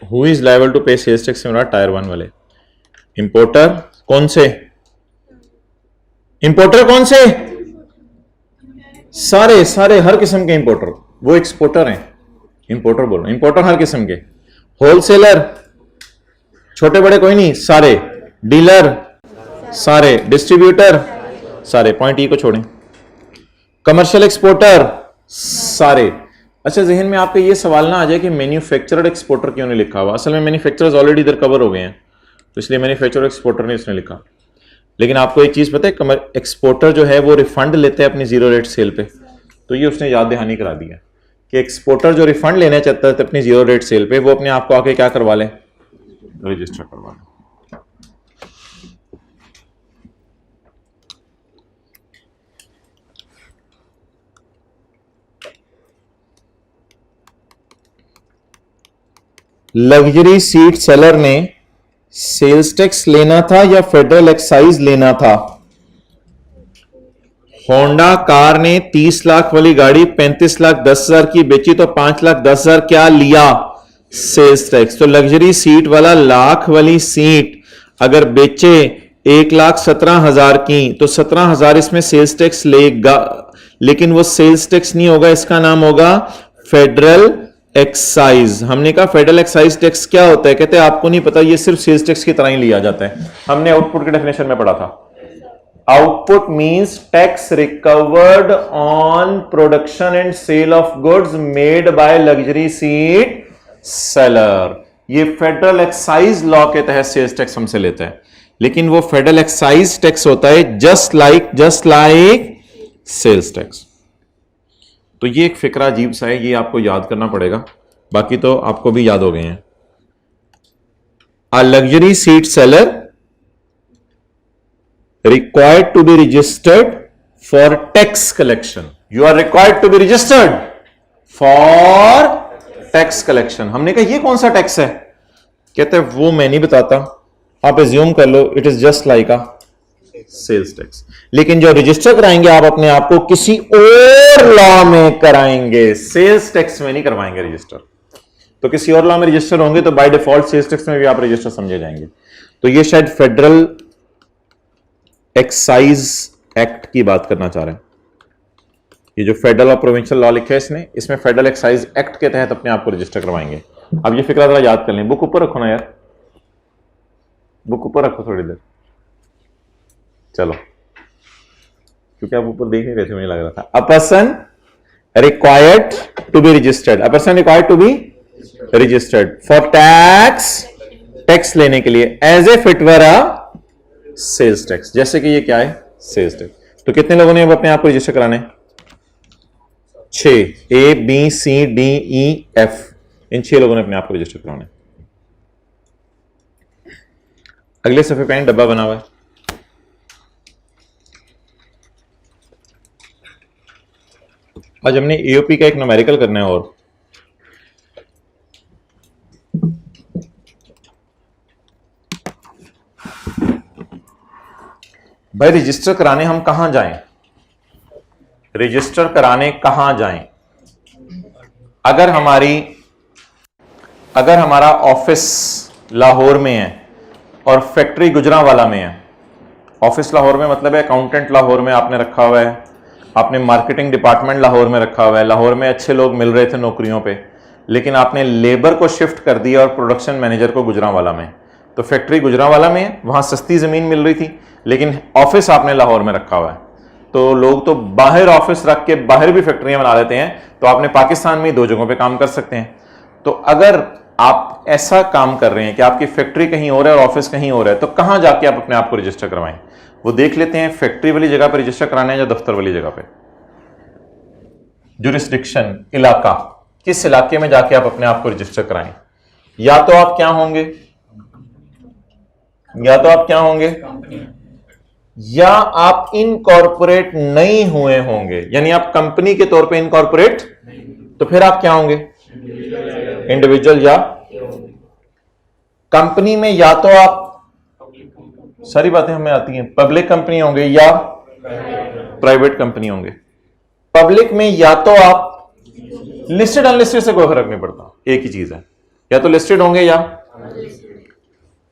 Speaker 1: Who is liable to pay sales tax से टायर 1 वाले? इंपोर्टर। कौन से इंपोर्टर? कौन से? सारे सारे हर किस्म के इंपोर्टर। वो एक्सपोर्टर हैं, इंपोर्टर बोल रहा हूं, इंपोर्टर हर किस्म के। होलसेलर, छोटे बड़े कोई नहीं, सारे। डीलर, सारे। डिस्ट्रीब्यूटर, सारे। पॉइंट ई को छोड़ें। कमर्शियल एक्सपोर्टर, सारे। अच्छा, जहन में आपके ये सवाल ना आ जाए कि मैन्युफैक्चरर एक्सपोर्टर क्यों नहीं लिखा हुआ। असल में मैन्युफैक्चरर्स ऑलरेडी इधर कवर हो गए हैं, तो इसलिए मैन्युफैक्चरर एक्सपोर्टर नहीं उसने लिखा। लेकिन आपको एक चीज पता है, एक्सपोर्टर जो है वो रिफंड लेते हैं अपनी जीरो रेट सेल पे, तो ये उसने याद दहानी करा दिया कि एक्सपोर्टर जो रिफंड लेना चाहता है अपनी जीरो रेट सेल पे, वो अपने आप को आके क्या करवा ले? रजिस्टर करवा ले। लग्जरी सीट सेलर ने सेल्स टैक्स लेना था या फेडरल एक्साइज लेना था? होंडा कार ने 30 लाख वाली गाड़ी 35 लाख 10 हजार की बेची, तो 5 लाख 10 हजार क्या लिया? Sales tax. तो लग्जरी सीट वाला लाख वाली सीट अगर बेचे 1,17,000 की, तो 17,000 इसमें सेल्स टैक्स लेगा, लेकिन वो सेल्स टैक्स नहीं होगा, इसका नाम होगा फेडरल एक्साइज। हमने कहा फेडरल एक्साइज टैक्स क्या होता है? कहते हैं आपको नहीं पता, ये सिर्फ सेल्स टैक्स की तरह ही लिया जाता है। हमने आउटपुट की डेफिनेशन में पढ़ा था। Output means tax recovered on production and sale of goods made by luxury seat seller. ये फेडरल एक्साइज लॉ के तहत सेल्स टैक्स हमसे लेता है, लेकिन वो फेडरल एक्साइज टैक्स होता है जस्ट लाइक सेल्स टैक्स। तो ये एक फिक्रा अजीब सा है, ये आपको याद करना पड़ेगा, बाकी तो आपको भी याद हो गए हैं। A luxury seat seller required to be registered for tax collection. You are required to be registered for tax collection. हमने कहा ये कौन सा टैक्स है? कहते हैं वो मैं नहीं बताता, आप एज्यूम कर लो it is just like a sales tax. लेकिन जो रजिस्टर कराएंगे आप अपने आप को किसी और लॉ में कराएंगे, सेल्स टैक्स में नहीं करवाएंगे रजिस्टर। तो किसी और लॉ में रजिस्टर होंगे तो बाय डिफॉल्ट सेल्स टैक्स में भी आप रजिस्टर समझे जाएंगे। तो ये शायद फेडरल एक्साइज एक्ट की बात करना चाह रहे हैं। ये जो फेडरल और प्रोविंशियल लॉ लिखा है इसमें फेडरल एक्साइज एक्ट के तहत अपने आप को रजिस्टर करवाएंगे। अब ये फिक्रा जरा याद कर लें। बुक ऊपर रखो ना यार, बुक ऊपर रखो थोड़ी देर, चलो, क्योंकि आप ऊपर देख नहीं रहे थे, मुझे लग रहा था। A person required to be registered, a person required to be registered for tax लेने के लिए as a fit were a sales tax. जैसे कि ये क्या है? Sales tax. तो कितने लोगों ने अब अपने आप को रजिस्टर कराने? 6। A B C D E F, इन 6 लोगों ने अपने आप को रजिस्टर कराने। अगले सफे पे डब्बा बना हुआ है, आज हमने एओपी का एक न्यूमेरिकल करना है। और भाई रजिस्टर कराने हम कहां जाएं? रजिस्टर कराने कहां जाएं? अगर हमारा ऑफिस लाहौर में है और फैक्ट्री गुजरांवाला में है। ऑफिस लाहौर में मतलब है अकाउंटेंट लाहौर में आपने रखा हुआ है, आपने मार्केटिंग डिपार्टमेंट लाहौर में रखा हुआ है, लाहौर में अच्छे लोग मिल रहे थे नौकरियों पे, लेकिन आपने लेबर को शिफ्ट कर दिया और प्रोडक्शन मैनेजर को गुजरांवाला में। तो फैक्ट्री गुजरांवाला में है, वहां सस्ती जमीन मिल रही थी, लेकिन ऑफिस आपने लाहौर में रखा हुआ है। तो लोग तो बाहर ऑफिस रख के बाहर भी फैक्ट्रियां बना लेते हैं, तो आपने पाकिस्तान में 2 जगहों पे काम कर सकते हैं। तो अगर आप ऐसा काम कर रहे हैं कि आपकी फैक्ट्री कहीं और है और ऑफिस कहीं और है, तो कहां जाके आप अपने आप को रजिस्टर करवाएं? वो देख लेते हैं फैक्ट्री वाली जगह पर रजिस्टर कराना है या दफ्तर वाली जगह पे। जुरिस्डिक्शन, इलाका, किस इलाके में जाके आप अपने आप को रजिस्टर कराएं। या तो आप क्या होंगे, या आप इनकॉर्पोरेट नहीं हुए होंगे, यानी आप कंपनी के तौर पे इनकॉर्पोरेट, तो फिर आप क्या होंगे? इंडिविजुअल। या कंपनी में या तो आप, सारी बातें हमें आती हैं, पब्लिक कंपनी होंगे या प्राइवेट कंपनी होंगे। पब्लिक में या तो आप लिस्टेड अनलिस्टेड से कोई फर्क नहीं पड़ता, एक ही चीज है, या तो लिस्टेड होंगे या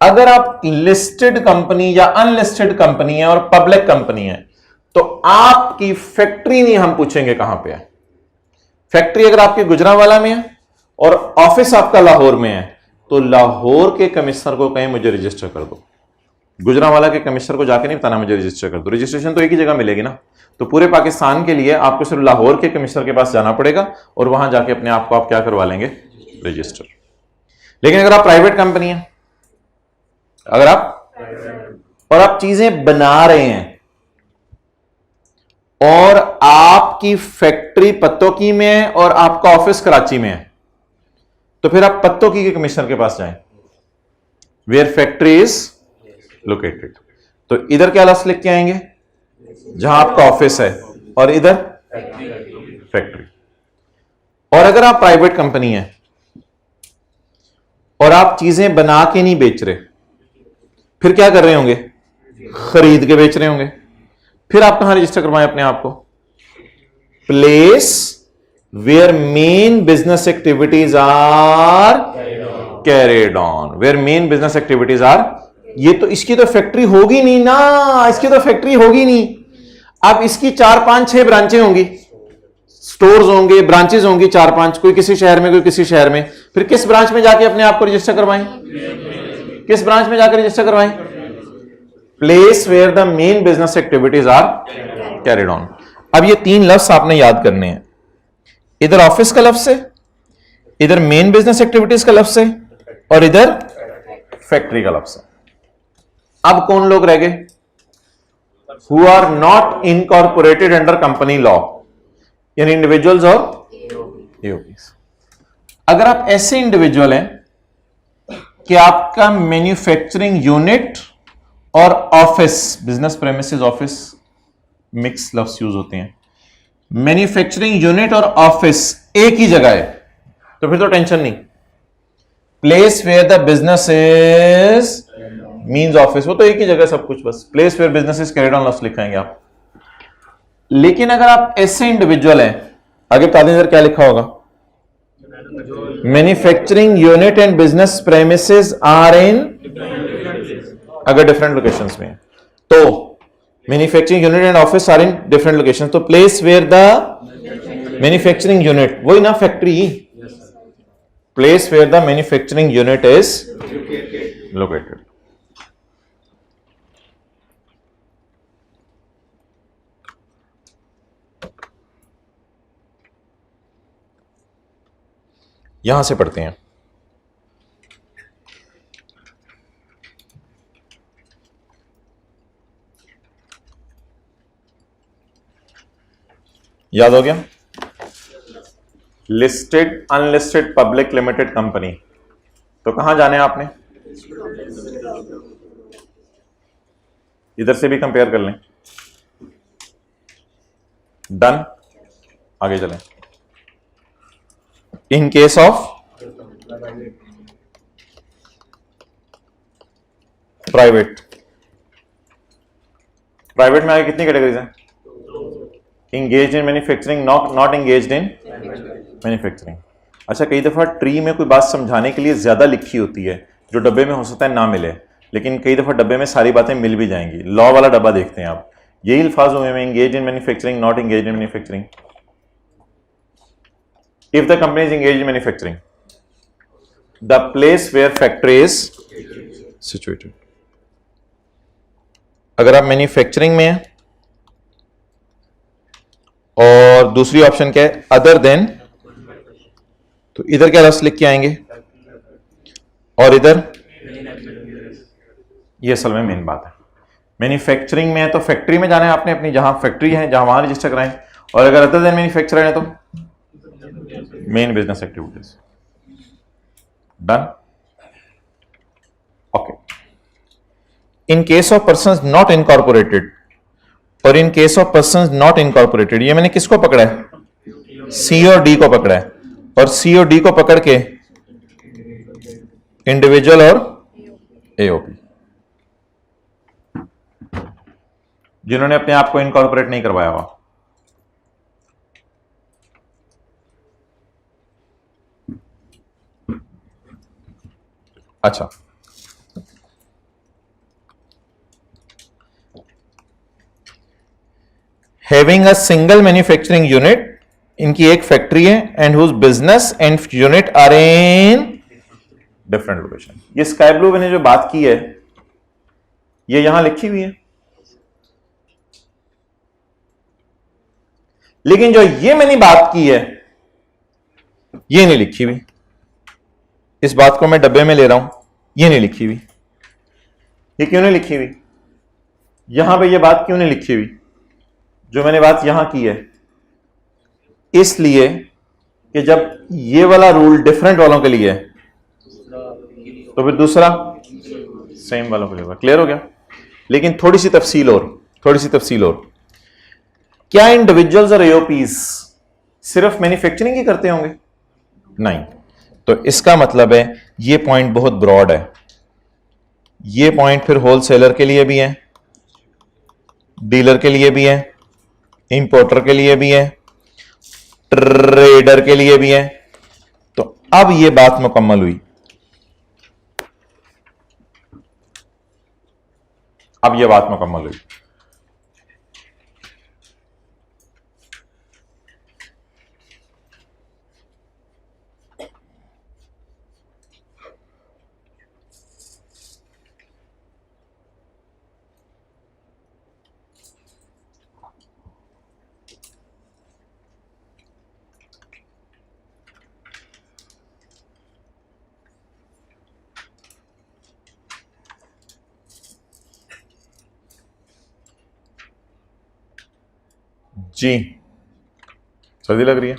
Speaker 1: अगर आप लिस्टेड कंपनी या अनलिस्टेड कंपनी है और पब्लिक कंपनी है तो आपकी फैक्ट्री नहीं हम पूछेंगे कहां पे है। फैक्ट्री अगर आपके गुजरांवाला में है और ऑफिस आपका लाहौर में है तो लाहौर के कमिश्नर को कहें मुझे रजिस्टर कर दो। गुजरांवाला के कमिश्नर को जाके नहीं बताना मुझे रजिस्टर कर दो, रजिस्ट्रेशन तो एक ही जगह मिलेगी ना। तो पूरे पाकिस्तान के लिए आपको सिर्फ लाहौर के कमिश्नर के पास जाना पड़ेगा और वहां जाके अपने आप को आप क्या करवा लेंगे, रजिस्टर। लेकिन अगर आप प्राइवेट कंपनी है, अगर आप चीजें बना रहे हैं और आपकी फैक्ट्री पत्तोकी में है और आपका ऑफिस कराची में है तो फिर आप पत्तोकी के कमिश्नर के पास जाएं, वेयर फैक्ट्री इज लोकेटेड। तो इधर क्या लफ्ज लिख के आएंगे, जहां आपका ऑफिस है, और इधर फैक्ट्री। और अगर आप प्राइवेट कंपनी है और आप चीजें बना के नहीं बेच रहे, फिर क्या कर रहे होंगे, खरीद के बेच रहे होंगे, फिर आप कहां रजिस्टर करवाएं अपने आप को, place where main business activities are carried on, where main business activities are. ये तो इसकी तो फैक्ट्री होगी नहीं ना, इसकी तो फैक्ट्री होगी नहीं। अब इसकी 4, 5, 6 ब्रांचें होंगी, स्टोर्स होंगे, ब्रांचेस होंगी 4, 5, कोई किसी शहर में कोई किसी शहर में। फिर किस ब्रांच में जाके अपने आप को रजिस्टर करवाएं, किस ब्रांच में जाकर रजिस्टर करवाएं, place where the main business activities are carried on. अब ये 3 लफ्ज आपने याद करने हैं, इधर ऑफिस का लफ्ज है, इधर मेन बिजनेस एक्टिविटीज का लफ्ज है और इधर फैक्ट्री का लफ्ज है। अब कौन लोग रह गए, who are not incorporated under company law, यानी इंडिविजुअल्स और एओपीज। अगर आप ऐसे इंडिविजुअल हैं कि आपका मैन्युफैक्चरिंग यूनिट और office, business premises office mix लफ्ज यूज होते हैं, मैन्युफैक्चरिंग यूनिट और ऑफिस एक ही जगह है तो फिर तो टेंशन नहीं, place where the business is means office, वो तो एक ही जगह सब कुछ, बस place where business is carried on लफ्ज लिखाएंगे आप। लेकिन अगर आप ऐसे इंडिविजुअल हैं, आगे बता दें इधर क्या लिखा होगा, manufacturing unit and business premises are in, अगर डिफरेंट लोकेशंस में तो manufacturing unit and office are in different location, तो place where the manufacturing unit, वही ना factory, place where the manufacturing unit is located. यहां से पढ़ते हैं, याद हो गया, listed, unlisted, public limited company, तो कहां जाने आपने, इधर से भी कंपेयर कर लें, डन, आगे चलें। इन केस ऑफ प्राइवेट, प्राइवेट में आगे कितनी कैटेगरीज हैं, engage in manufacturing, not engage in manufacturing. अच्छा, कई दफा ट्री में कोई बात समझाने के लिए ज्यादा लिखी होती है जो डब्बे में हो सकता है ना मिले, लेकिन कई दफा डब्बे में सारी बातें मिल भी जाएंगी। लॉ वाला डब्बा देखते हैं आप, यही अल्फाज हुए में, engage in manufacturing, not engage in manufacturing. If the company is engage in manufacturing, the place where factory is situated. अगर आप मैन्युफैक्चरिंग में हैं और दूसरी ऑप्शन क्या है, अदर देन, तो इधर क्या रस लिख के आएंगे और इधर, ये असल में मेन बात है। मैन्युफैक्चरिंग में है तो फैक्ट्री में जाना है आपने अपनी, जहां फैक्ट्री है जहां वहां रजिस्टर कराएं, और अगर अदर देन मैन्युफैक्चरर है तो main business activities. Done, okay. In case of persons not incorporated और in case of persons not incorporated, ये मैंने किसको पकड़ा है, सी और डी को पकड़ा है, और सी और डी को पकड़ के इंडिविजुअल और एओपी, जिन्होंने अपने आप को इनकॉर्पोरेट नहीं करवाया हुआ। अच्छा, having a single manufacturing unit, इनकी एक फैक्ट्री है, and whose business and unit are in different location. ये स्काई ब्लू मैंने जो बात की है ये यहां लिखी हुई है, लेकिन जो ये मैंने बात की है ये नहीं लिखी हुई। इस बात को मैं डब्बे में ले रहा हूं, ये नहीं लिखी हुई। ये क्यों नहीं लिखी हुई? यहां पे ये बात क्यों नहीं लिखी हुई जो मैंने बात यहां की है? इसलिए कि जब ये वाला रूल डिफरेंट वालों के लिए है तो फिर दूसरा सेम वालों के लिए होगा। क्लियर हो गया? लेकिन थोड़ी सी तफसील और, क्या इंडिविजुअल्स और एओपीज सिर्फ मैन्युफैक्चरिंग ही करते होंगे? नहीं। तो इसका मतलब है ये पॉइंट बहुत ब्रॉड है। ये पॉइंट फिर होलसेलर के लिए भी है, डीलर के लिए भी है, इंपोर्टर के लिए भी है, ट्रेडर के लिए भी है। तो अब ये बात मुकम्मल हुई। जी, सर्दी लग रही है?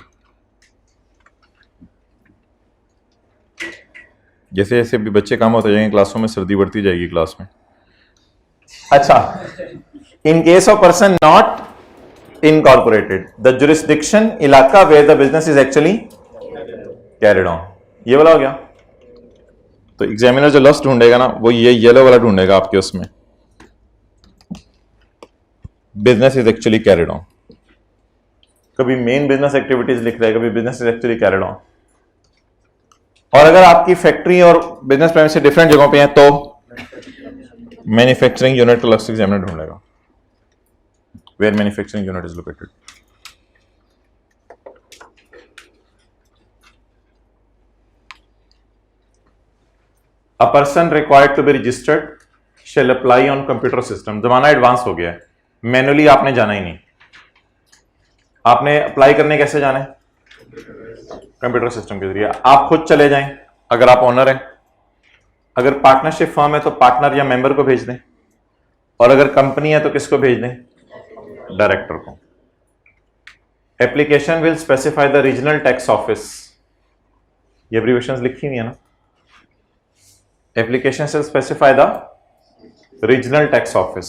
Speaker 1: जैसे जैसे भी बच्चे काम होते जाएंगे क्लासों में, सर्दी बढ़ती जाएगी क्लास में। अच्छा, in case of person not incorporated, the jurisdiction इलाका where the business is actually carried on, ये वाला हो गया। तो एग्जामिनर जो लफ्ज ढूंढेगा ना वो ये येलो वाला ढूंढेगा आपके उसमें, business is actually carried on. कभी मेन बिजनेस एक्टिविटीज लिख रहा है, कभी business is actually carried on. और अगर आपकी फैक्ट्री और बिजनेस प्रेमिस से डिफरेंट जगहों पे हैं तो मैन्युफैक्चरिंग यूनिट का लफ्ज एग्जामिनर ढूंढेगा, where manufacturing unit is located. A person required to be registered shall apply on computer system। जमाना एडवांस हो गया है, मैनुअली आपने जाना ही नहीं। आपने अप्लाई करने कैसे जाना है? कंप्यूटर सिस्टम के जरिए। आप खुद चले जाएं अगर आप ओनर हैं, अगर पार्टनरशिप फर्म है तो पार्टनर या मेंबर को भेज दें, और अगर कंपनी है तो किसको भेज दें? डायरेक्टर को। Application will specify the regional tax office, ये एब्रीविएशंस लिखी हुई है ना। एप्लीकेशन से specify the regional tax office,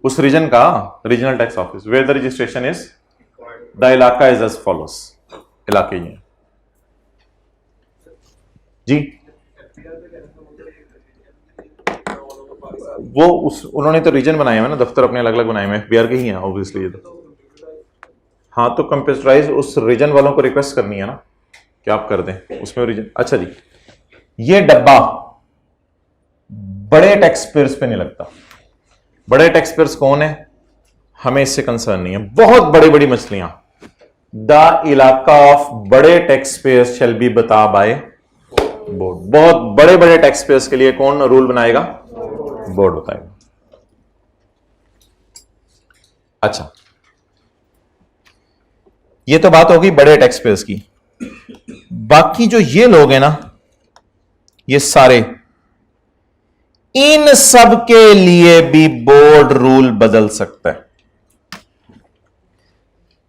Speaker 1: उस रीजन का regional tax office, where the registration is the इलाका इज एज फॉलोस। इलाके ही हैं जी। वो उन्होंने तो रीजन बनाए हुए ना, दफ्तर अपने अलग अलग बनाए हुए, एफबीआर के ही हैं ऑब्वियसली ये तो। हाँ, तो कंप्यूटराइज उस रीजन वालों को रिक्वेस्ट करनी है ना कि आप कर दें उसमें रीजन। अच्छा जी, ये डब्बा बड़े टैक्स पेयर्स पे नहीं लगता। बड़े टैक्स पेयर्स कौन है? हमें इससे कंसर्न नहीं है। बहुत बड़ी बड़ी मछलियां, द इलाका ऑफ बड़े टैक्स पेयर्स शैल बी बता बाय बोर्ड। बहुत बड़े बड़े टैक्स पेयर्स के लिए कौन रूल बनाएगा? बोर्ड बताएगा। अच्छा, ये तो बात होगी बड़े टैक्स पेयर्स की। बाकी जो ये लोग हैं ना, ये सारे, इन सब के लिए भी बोर्ड रूल बदल सकता है।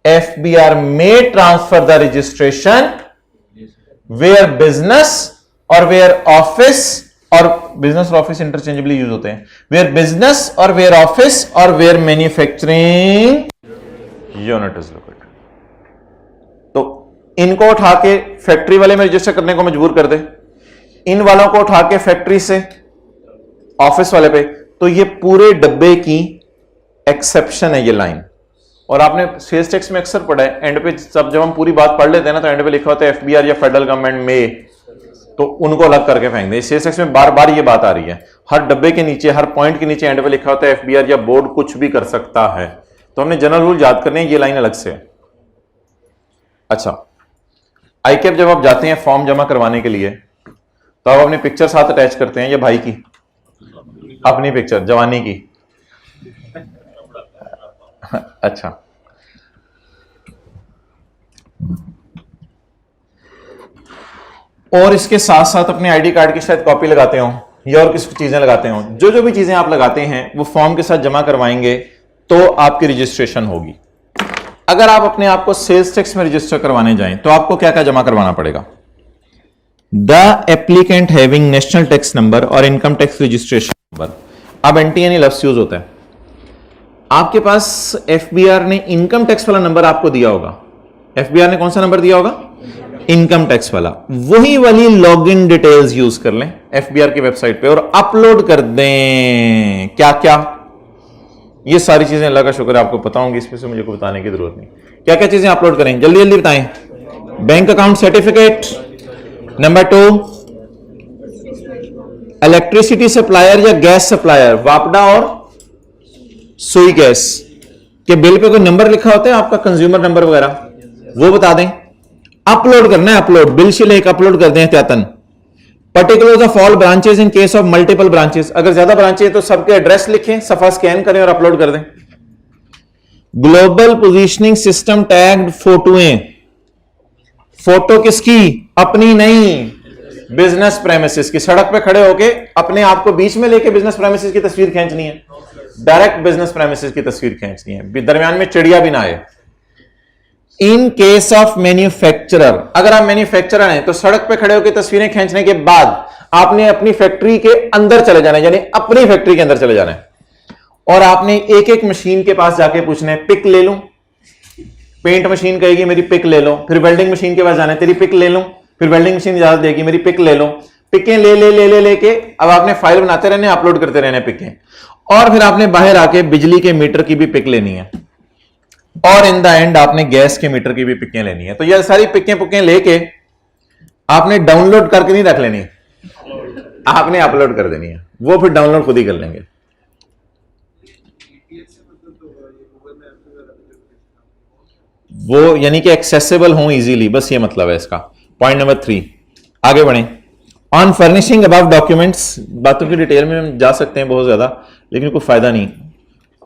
Speaker 1: एफबीआर में transfer the registration where business और वेयर ऑफिस, और बिजनेस और ऑफिस इंटरचेंजेबली यूज होते हैं, वेयर बिजनेस और वेयर ऑफिस और where manufacturing unit is located. तो इनको उठा के फैक्ट्री वाले में रजिस्टर करने को मजबूर कर दे, इन वालों को उठा के फैक्ट्री से ऑफिस वाले पे, तो ये पूरे डब्बे की एक्सेप्शन है ये लाइन। और आपने सेल्स टैक्स में अक्सर पढ़ा है, एंड पे जब हम पूरी बात पढ़ लेते हैं ना तो एंड पे लिखा होता है एफबीआर या फेडरल गवर्नमेंट में तो उनको अलग करके फेंक दें। सेल्स टैक्स में बार बार ये बात आ रही है, हर डब्बे के नीचे, हर पॉइंट के नीचे एंड पे लिखा होता है एफबीआर या बोर्ड कुछ भी कर सकता है, तो हमने जनरल रूल याद करने हैं, ये लाइन अलग से है। अच्छा, आईकैप जब आप जाते हैं फॉर्म जमा करवाने के लिए तो आप अपनी पिक्चर साथ अटैच करते हैं या भाई की, अपनी पिक्चर जवानी की? अच्छा, और इसके साथ साथ अपने आईडी कार्ड की शायद कॉपी लगाते हो या और किस चीजें लगाते हो, जो भी चीजें आप लगाते हैं वो फॉर्म के साथ जमा करवाएंगे तो आपकी रजिस्ट्रेशन होगी। अगर आप अपने आप को सेल्स टैक्स में रजिस्टर करवाने जाएं तो आपको क्या क्या जमा करवाना पड़ेगा? The applicant having national tax number और इनकम टैक्स रजिस्ट्रेशन नंबर। अब एनटीएन लफ्ज यूज होता है, आपके पास एफबीआर ने इनकम टैक्स वाला नंबर आपको दिया होगा। एफबीआर ने कौन सा नंबर दिया होगा? इनकम टैक्स वाला। वही वाली लॉगिन डिटेल्स यूज कर लें एफबीआर की वेबसाइट पे और अपलोड कर दें। क्या क्या? ये सारी चीजें अल्लाह का शुक्र है आपको पता होंगी, इसमें से मुझे को बताने की जरूरत नहीं। क्या क्या चीजें अपलोड करें, जल्दी जल्दी बताएं। Bank account certificate, number 2 electricity supplier या गैस सप्लायर, वापडा और सुई गैस के बिल पे कोई नंबर लिखा होता है आपका, कंज्यूमर नंबर वगैरह, वो बता दें। अपलोड करना है, अपलोड बिल शील एक अपलोड कर दें एहतियातन। Particulars of all branches in case of multiple branches, अगर ज्यादा ब्रांचेस है तो सबके एड्रेस लिखें, सफा स्कैन करें और अपलोड कर दें। ग्लोबल पोजीशनिंग सिस्टम टैग्ड फोटोएं, फोटो किसकी? अपनी नहीं, बिजनेस प्रेमिसेस की। सड़क पे खड़े होके अपने आप को बीच में लेके बिजनेस प्रेमिसेस की तस्वीर खींचनी है, डायरेक्ट बिजनेस प्रेमिसेस की तस्वीर खींचनी है, दरमियान में चिड़िया भी ना आए। इन केस ऑफ मैन्युफैक्चरर, अगर आप मैन्युफैक्चरर हैं तो सड़क पे खड़े होकर तस्वीरें खींचने के बाद आपने अपनी फैक्ट्री के अंदर चले जाना है, यानी अपनी फैक्ट्री के अंदर चले जाना है और आपने एक एक मशीन के पास जाके पूछना है, पिक ले लूं? पेंट मशीन कहेगी मेरी पिक ले लो, फिर वेल्डिंग मशीन के पास जाना है, तेरी पिक ले लूं? फिर वेल्डिंग मशीन इजाजत देगी, मेरी पिक ले लो। पिकें ले ले ले ले लेके अब आपने फाइल बनाते रहने, अपलोड करते रहने पिकें, और फिर आपने बाहर आके बिजली के मीटर की भी पिक लेनी है और इन द एंड आपने गैस के मीटर की भी पिकें लेनी है। तो ये सारी पिकें पुकें लेके आपने डाउनलोड करके नहीं रख लेनी, आपने अपलोड कर देनी है, वो फिर डाउनलोड खुद ही कर लेंगे। वो यानी कि एक्सेसिबल हो इजीली, बस ये मतलब है इसका। पॉइंट नंबर 3, आगे बढ़ें। ऑन फर्निशिंग अबव डॉक्यूमेंट्स, बातों की डिटेल में हम जा सकते हैं बहुत ज्यादा, लेकिन कोई फायदा नहीं,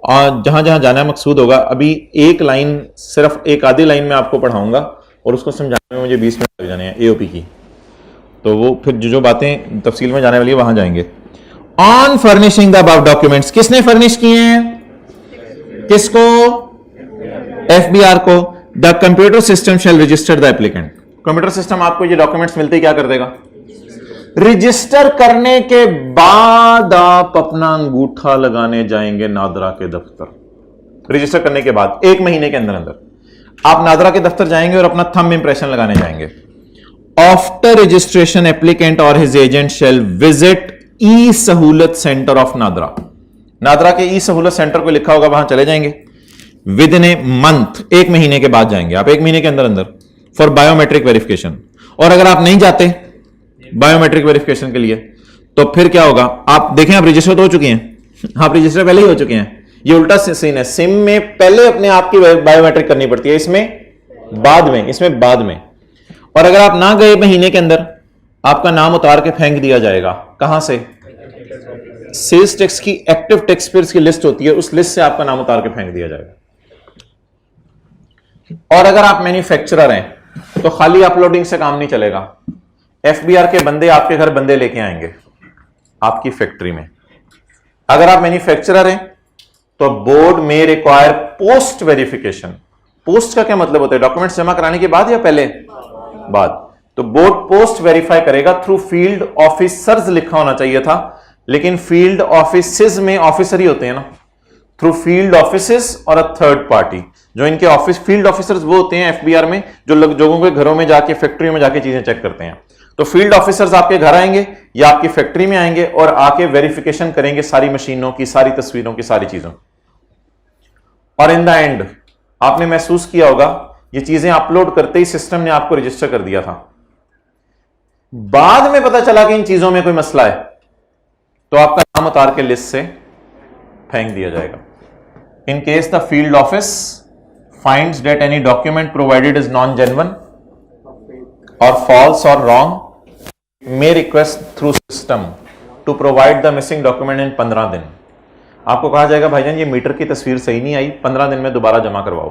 Speaker 1: और जहां जहां जाना मकसूद होगा। अभी एक लाइन, सिर्फ एक आधी लाइन में आपको पढ़ाऊंगा और उसको समझाने में मुझे 20 मिनट लग जाने हैं एओपी की, तो वो फिर जो बातें तफसील में जाने वाली है वहां जाएंगे। On furnishing the above documents, किसने फर्निश किए हैं? किसको? एफबीआर को। The computer system shall register the applicant, computer system आपको ये डॉक्यूमेंट्स मिलते ही क्या कर देगा? रजिस्टर करने के बाद आप अपना अंगूठा लगाने जाएंगे नादरा के दफ्तर। रजिस्टर करने के बाद 1 महीने के अंदर अंदर आप नादरा के दफ्तर जाएंगे और अपना थंब इंप्रेशन लगाने जाएंगे। आफ्टर रजिस्ट्रेशन एप्लीकेंट और हिज एजेंट शैल विजिट ई सहूलत सेंटर ऑफ नादरा, नादरा के ई सहूलत सेंटर को लिखा होगा, वहां चले जाएंगे। विद इन ए मंथ, 1 महीने के बाद जाएंगे आप, 1 महीने के अंदर अंदर, फॉर बायोमेट्रिक वेरिफिकेशन। और अगर आप नहीं जाते बायोमेट्रिक वेरिफिकेशन के लिए तो फिर क्या होगा? आप देखें, आप रजिस्टर तो हो चुके हैं, आप रजिस्टर पहले ही हो चुके हैं। ये उल्टा सीन है, सिम में पहले अपने आप की बायोमेट्रिक करनी पड़ती है, इसमें बाद में, इसमें बाद में। और अगर आप ना गए महीने के अंदर, आपका नाम उतार के फेंक दिया जाएगा। कहां से? सेल्स टैक्स की एक्टिव टैक्स पेयर्स की लिस्ट होती है, उस लिस्ट से आपका नाम उतार के फेंक दिया जाएगा। और अगर आप मैन्युफैक्चरर हैं तो खाली अपलोडिंग से काम नहीं चलेगा, एफबीआर के बंदे आपके घर बंदे लेके आएंगे आपकी फैक्ट्री में। अगर आप मैन्युफैक्चरर हैं तो बोर्ड में रिक्वायर पोस्ट वेरिफिकेशन। पोस्ट का क्या मतलब होता है? डॉक्यूमेंट्स जमा कराने के बाद या पहले? बाद। तो बोर्ड पोस्ट वेरीफाई करेगा थ्रू फील्ड ऑफिसर्स लिखा होना चाहिए था, लेकिन फील्ड ऑफिसेस में ऑफिसर ही होते हैं ना, थ्रू फील्ड ऑफिसेस और अ थर्ड पार्टी। जो इनके ऑफिस फील्ड ऑफिसर्स वो होते हैं एफबीआर में जो लोगों के घरों में जाके, फैक्ट्रियों में जाके चीजें चेक करते हैं। तो फील्ड ऑफिसर्स आपके घर आएंगे या आपकी फैक्ट्री में आएंगे और आके वेरिफिकेशन करेंगे सारी मशीनों की, सारी तस्वीरों की, सारी चीजों। और इन द एंड आपने महसूस किया होगा ये चीजें अपलोड करते ही सिस्टम ने आपको रजिस्टर कर दिया था। बाद में पता चला कि इन चीजों में कोई मसला है, तो आपका नाम उतार के लिस्ट से फेंक दिया जाएगा। In case the field office finds that any document provided is non genuine और फॉल्स और wrong, may request through system to provide the missing document in 15 दिन। आपको कहा जाएगा भाईजान ये मीटर की तस्वीर सही नहीं आई, 15 दिन में दोबारा जमा करवाओ।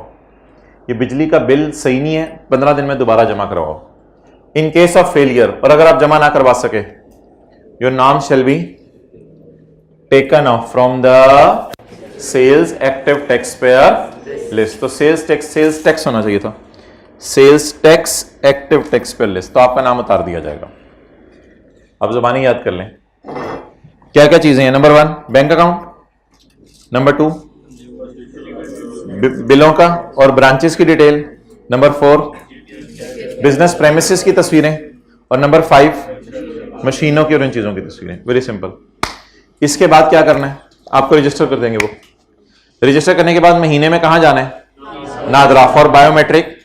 Speaker 1: ये बिजली का बिल सही नहीं है, 15 दिन में दोबारा जमा करवाओ। इन केस ऑफ फेलियर, और अगर आप जमा ना करवा सके, योर नाम shall be taken off from the sales active tax payer list. तो सेल्स टैक्स होना चाहिए था, sales tax active tax payer list. तो आपका नाम उतार दिया जाएगा। अब जुबानी याद कर लें क्या क्या चीजें हैं। नंबर 1 बैंक अकाउंट, नंबर 2 बिलों का और ब्रांचेस की डिटेल, नंबर 4 बिजनेस प्रेमिसेस की तस्वीरें, और नंबर 5 मशीनों की और इन चीजों की तस्वीरें। Very simple. इसके बाद क्या करना है, आपको रजिस्टर कर देंगे। वो रजिस्टर करने के बाद महीने में कहां जाना है, नादरा फॉर बायोमेट्रिक।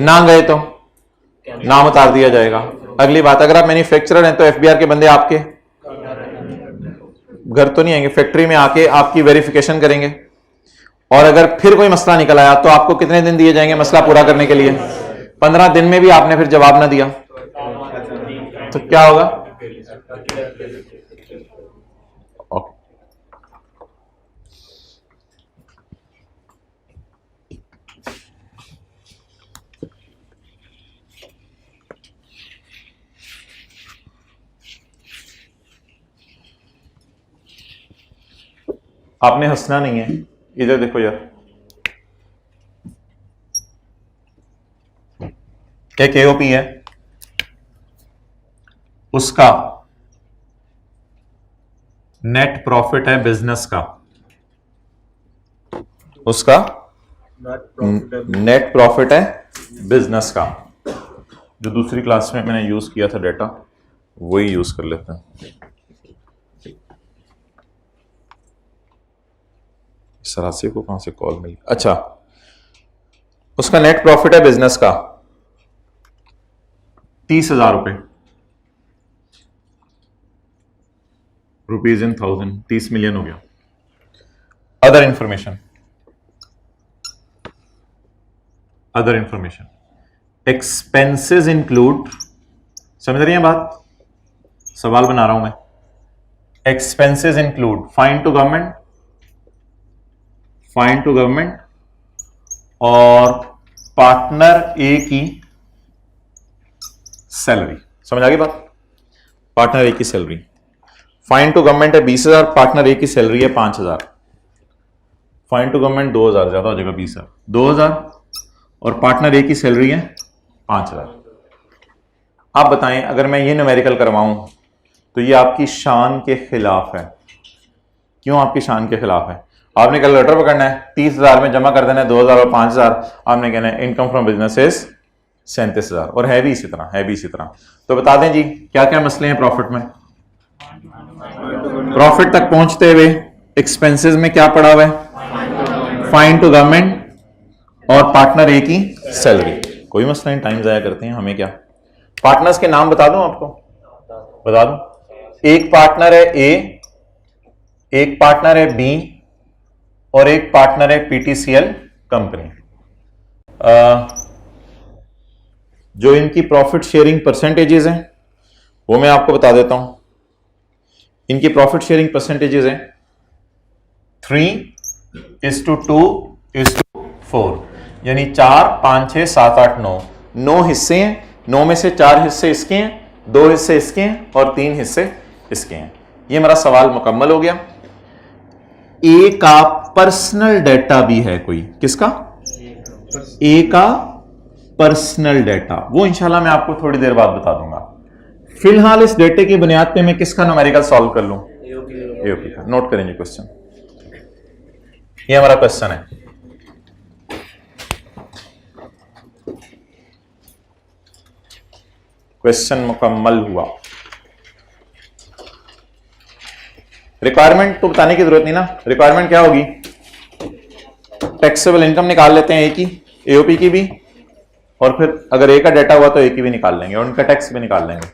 Speaker 1: ना गए तो नाम उतार दिया जाएगा। अगली बात, अगर आप मैन्युफैक्चरर हैं तो एफबीआर के बंदे आपके घर तो नहीं आएंगे, फैक्ट्री में आके आपकी वेरिफिकेशन करेंगे। और अगर फिर कोई मसला निकल आया तो आपको कितने दिन दिए जाएंगे मसला पूरा करने के लिए? 15 दिन में भी आपने फिर जवाब ना दिया तो क्या होगा? ओके। आपने हंसना नहीं है, इधर देखो यार। क्या केओपी है? उसका नेट प्रॉफिट है बिजनेस का, उसका नेट प्रॉफिट है बिजनेस का। जो दूसरी क्लास में मैंने यूज किया था डेटा, वही यूज कर लेते हैं। सरासी को कहां से कॉल मिली? अच्छा, उसका नेट प्रॉफिट है बिजनेस का 30,000 रुपए, रुपीज इन 1000, 30 मिलियन हो गया। Other information, other information expenses include, समझ रही हैं बात? सवाल बना रहा हूं मैं। Expenses include fine to government, fine to government और पार्टनर ए की सैलरी। समझ आ गई बात? पार्टनर ए की सैलरी, फाइन टू गवर्नमेंट है 20,000, पार्टनर ए की सैलरी है 5,000। फाइन टू गवर्नमेंट 2,000, ज्यादा हो जाएगा 20,000, 2,000 और पार्टनर ए की सैलरी है 5,000। आप बताएं अगर मैं ये न्यूमेरिकल करवाऊं तो ये आपकी शान के खिलाफ है। क्यों आपकी शान के खिलाफ है? आपने कैलकुलेटर पकड़ना है, 30,000 में जमा कर देना है 2,000 और 5,000। आपने कहना है इनकम फ्रॉम बिजनेस इज 37,000, और है भी इसी तरह, है भी इसी तरह। तो बता दें जी क्या क्या मसले हैं प्रॉफिट में। प्रॉफिट तक पहुंचते हुए एक्सपेंसेस में क्या पड़ा हुआ है? फाइन टू गवर्नमेंट और पार्टनर ए की सैलरी। कोई मसला नहीं, टाइम जाया करते हैं, हमें क्या। पार्टनर्स के नाम बता दूं आपको? बता दूं। एक पार्टनर है ए, एक पार्टनर है बी और एक पार्टनर है पीटीसीएल कंपनी। जो इनकी प्रॉफिट शेयरिंग परसेंटेजेस हैं वो मैं आपको बता देता हूं। इनकी प्रॉफिट शेयरिंग परसेंटेजेस हैं 3:2:4, यानी 4, 5, 6, 7, 8, 9। 9 हिस्से हैं, 9 में से 4 हिस्से इसके हैं, 2 हिस्से इसके हैं और 3 हिस्से इसके हैं। ये मेरा सवाल मुकम्मल हो गया। ए का पर्सनल डेटा भी है कोई, किसका? ए का पर्सनल डेटा, वो इंशाल्लाह मैं आपको थोड़ी देर बाद बता दूंगा। फिलहाल इस डेटे की बुनियाद पे मैं किसका न्यूमेरिकल सॉल्व कर लूं? एओपी का। नोट करेंगे क्वेश्चन, ये हमारा क्वेश्चन है। क्वेश्चन मुकम्मल हुआ। रिक्वायरमेंट तो बताने की जरूरत नहीं ना। रिक्वायरमेंट क्या होगी? टैक्सेबल इनकम निकाल लेते हैं ए की, एओपी की भी, और फिर अगर ए का डाटा हुआ तो ए की भी निकाल लेंगे और उनका टैक्स भी निकाल लेंगे।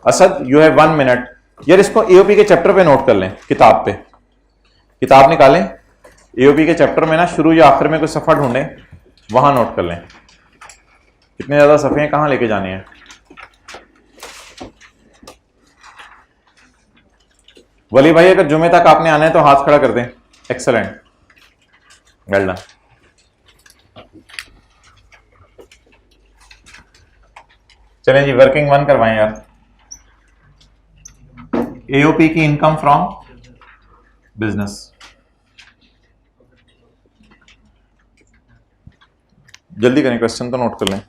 Speaker 1: Asad you have 1 minute. यार इसको एओपी के चैप्टर पे नोट कर लें, किताब पे, किताब निकालें, एओपी के चैप्टर में ना शुरू या आखिर में कोई सफा ढूंढे, वहां नोट कर लें। कितने ज्यादा सफे हैं, कहां लेके जाने हैं। वली भाई अगर जुमे तक आपने आना है तो हाथ खड़ा कर दें। Excellent, well done. चलें जी, वर्किंग 1 करवाएं यार। एओपी की इनकम फ्रॉम बिजनेस, जल्दी करें, क्वेश्चन तो नोट कर लें।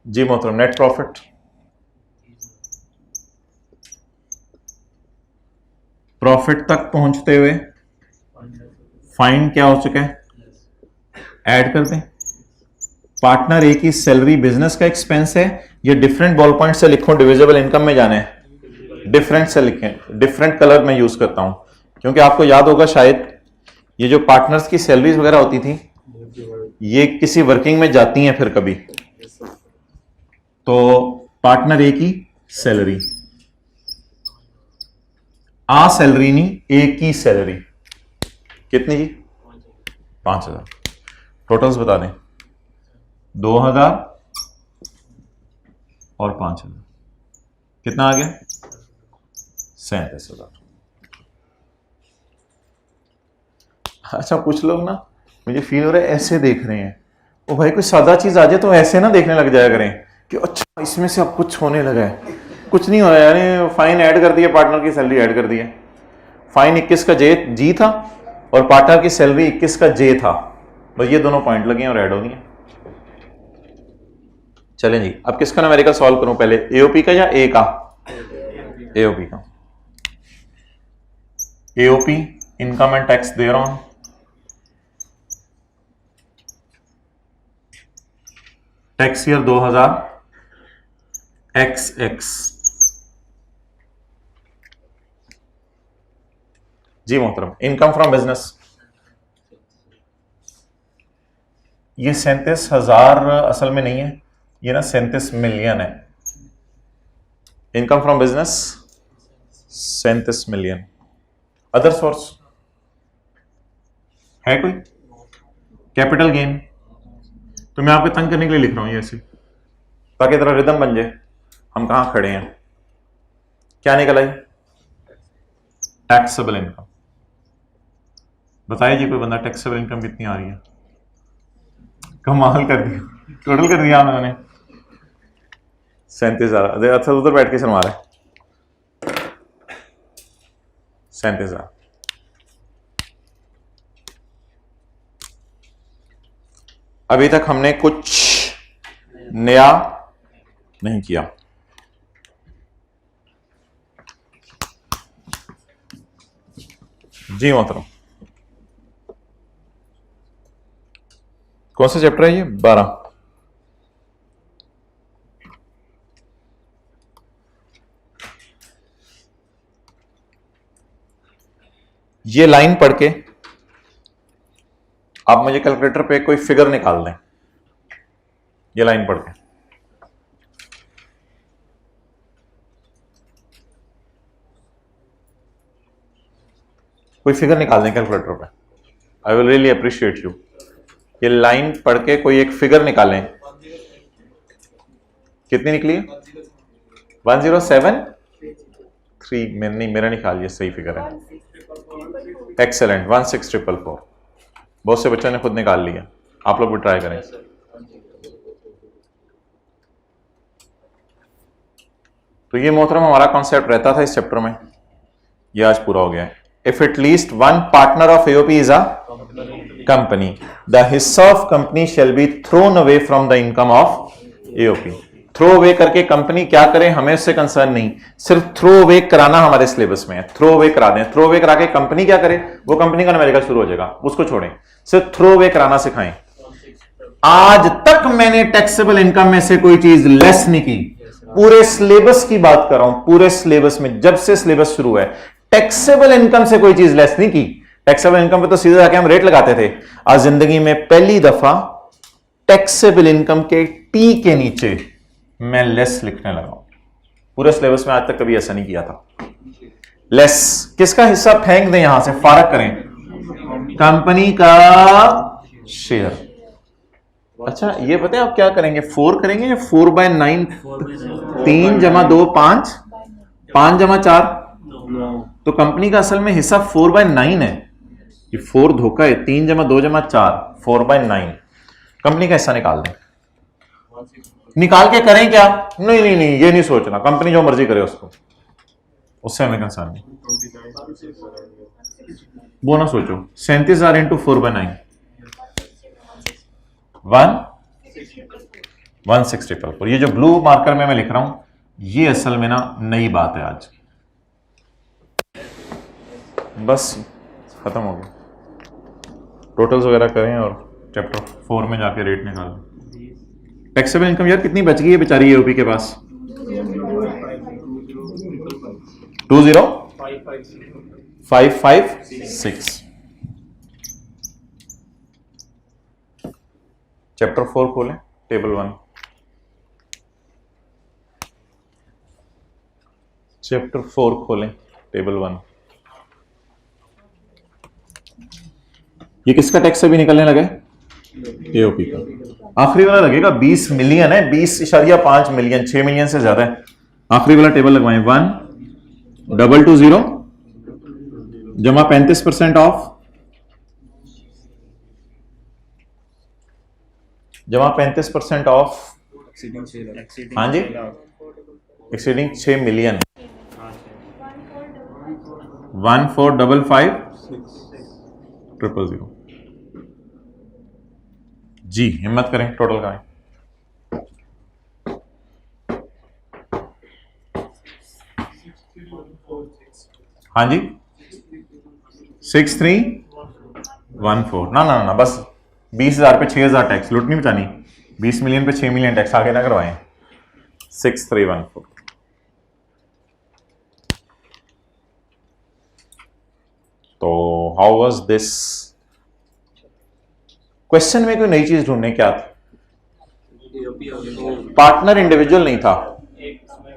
Speaker 1: जी मोहतरम, नेट प्रॉफिट, प्रॉफिट तक पहुंचते हुए फाइंड क्या हो चुका है, ऐड कर दें। पार्टनर ए की सैलरी बिजनेस का एक्सपेंस है, ये डिफरेंट बॉल पॉइंट से लिखो, डिविजिबल इनकम में जाने हैं, डिफरेंट से लिखें, डिफरेंट कलर में यूज करता हूं क्योंकि आपको याद होगा शायद ये जो पार्टनर्स की सैलरीज वगैरह होती थी ये किसी वर्किंग में जाती हैं फिर कभी, तो पार्टनर ए की सैलरी, आ सैलरी नहीं, ए की सैलरी कितनी जी, 5000। टोटल्स बता दें, 2000 और 5000, कितना आ गया, 37,000। अच्छा कुछ लोग ना मुझे फील हो रहा है ऐसे देख रहे हैं, ओ भाई कोई सादा चीज आ जाए तो ऐसे ना देखने लग जाया करें कि अच्छा इसमें से अब कुछ होने लगा है। कुछ नहीं हो रहा यानी फाइन ऐड कर दिया, पार्टनर की सैलरी ऐड कर दी है। फाइन 21 का जी था और पार्टनर की सैलरी 21 का जे था, बस ये दोनों पॉइंट लगे हैं और ऐड हो गई हैं। चलें जी, अब किसका न्यूमेरिकल सॉल्व करूं, पहले एओपी का या ए का, एओपी का। AOP income and tax thereon, tax year 2000 XX। जी मोहतरम, इनकम फ्रॉम बिजनेस, ये 37,000 असल में नहीं है, ये ना 37 मिलियन है। Income from business 37 million. Other source है कोई, कैपिटल गेन, तो मैं आपको तंग करने के लिए लिख रहा हूं ये ऐसे ताकि तेरा रिदम बन जाए। हम कहां खड़े हैं, क्या निकल आई, टैक्सेबल इनकम। बताइए जी कोई बंदा, टैक्सेबल इनकम कितनी आ रही है, कमाल कर दिया, टोटल कर दिया उन्होंने 37,000। अच्छा उधर बैठ के शर्मा रहा है, 37,000। अभी तक हमने कुछ नया नहीं किया। जी मोहतरम, कौन सा चैप्टर है ये, 12। ये लाइन पढ़ के आप मुझे कैलकुलेटर पे कोई फिगर निकाल दें, ये लाइन पढ़ के। कोई फिगर निकाल दें कैलकुलेटर पे, I will really appreciate you. ये लाइन पढ़ के कोई एक फिगर निकालें, कितनी निकली, 1073। मेरा नहीं ख्याल ये सही फिगर है। एक्सेलेंट, 16,444। बहुत से बच्चों ने खुद निकाल लिया, आप लोग भी ट्राई करें। तो ये मोहतरम हमारा कॉन्सेप्ट रहता था इस चैप्टर में, ये आज पूरा हो गया है। If at least one partner of AOP is a company, the हिस्सा of company shall be thrown away from the income of AOP. Throw away करके कंपनी क्या करे हमें उससे कंसर्न नहीं, सिर्फ थ्रो अवे कराना हमारे सिलेबस में है। थ्रो अवे करा दें, थ्रो अवे करा के कंपनी क्या करे, वो कंपनी का न्यूमेरिकल शुरू हो जाएगा, उसको छोड़ें, सिर्फ थ्रो अवे कराना सिखाएं। आज तक मैंने टैक्सेबल इनकम में से कोई चीज लेस नहीं की, पूरे सिलेबस की बात कर रहा हूं, पूरे सिलेबस में जब से सिलेबस शुरू है टैक्सेबल इनकम से कोई चीज लेस नहीं की। टैक्सेबल इनकम पे तो सीधे जाके हम रेट लगाते थे, आज जिंदगी में पहली दफा टैक्सेबल इनकम के टी के नीचे मैं लेस लिखने लगा हूं। पूरे सिलेबस में आज तक कभी ऐसा नहीं किया था। लेस किसका हिस्सा फेंक दें, यहां से फारक करें, कंपनी का शेयर। अच्छा ये बताएं आप क्या करेंगे, 4 करेंगे या 4/9? 3 जमा 2 5, 5 जमा 4, तो कंपनी का असल में हिस्सा 4/9 है। ये 4 धोखा है, 3 जमा 2 जमा 4, 4/9 कंपनी का हिस्सा निकाल दें। निकाल के करें क्या, नहीं नहीं नहीं ये नहीं सोचना, कंपनी जो मर्जी करे उसको, उससे हमें कंसर्न नहीं, वो ना सोचो। 37,000 इंटू 4/9 1,16,444। ये जो ब्लू मार्कर में मैं लिख रहा हूं ये असल में ना नई बात है आज की, बस खत्म हो गया। टोटल्स वगैरह करें और चैप्टर 4 में जाके रेट निकाल दें। टैक्सेबल इनकम यार कितनी बच गई है बेचारी एओपी के पास, 20,556। चैप्टर 4 खोलें, टेबल 1, चैप्टर 4 खोलें, टेबल 1। ये किसका टैक्स अभी निकलने लगा है, एओपी का। आखिरी वाला लगेगा 20 मिलियन है, 20.5 मिलियन, 6 मिलियन से ज्यादा है। आखिरी वाला टेबल लगवाएं, 1,220 जमा 35% ऑफ, जमा 35% ऑफ, हाँ जी, एक्सीडिंग 6 मिलियन, 1,455,000 जी। हिम्मत करें, टोटल का है हाँ जी 6,314। ना ना ना बस 20,000 पे 6,000 टैक्स, लूट नहीं बचानी। 20 मिलियन पे 6 मिलियन टैक्स आगे ना करवाएं। 6,314। तो हाउ वाज दिस क्वेश्चन में कोई नई चीज ढूंढने क्या था, पार्टनर इंडिविजुअल नहीं था,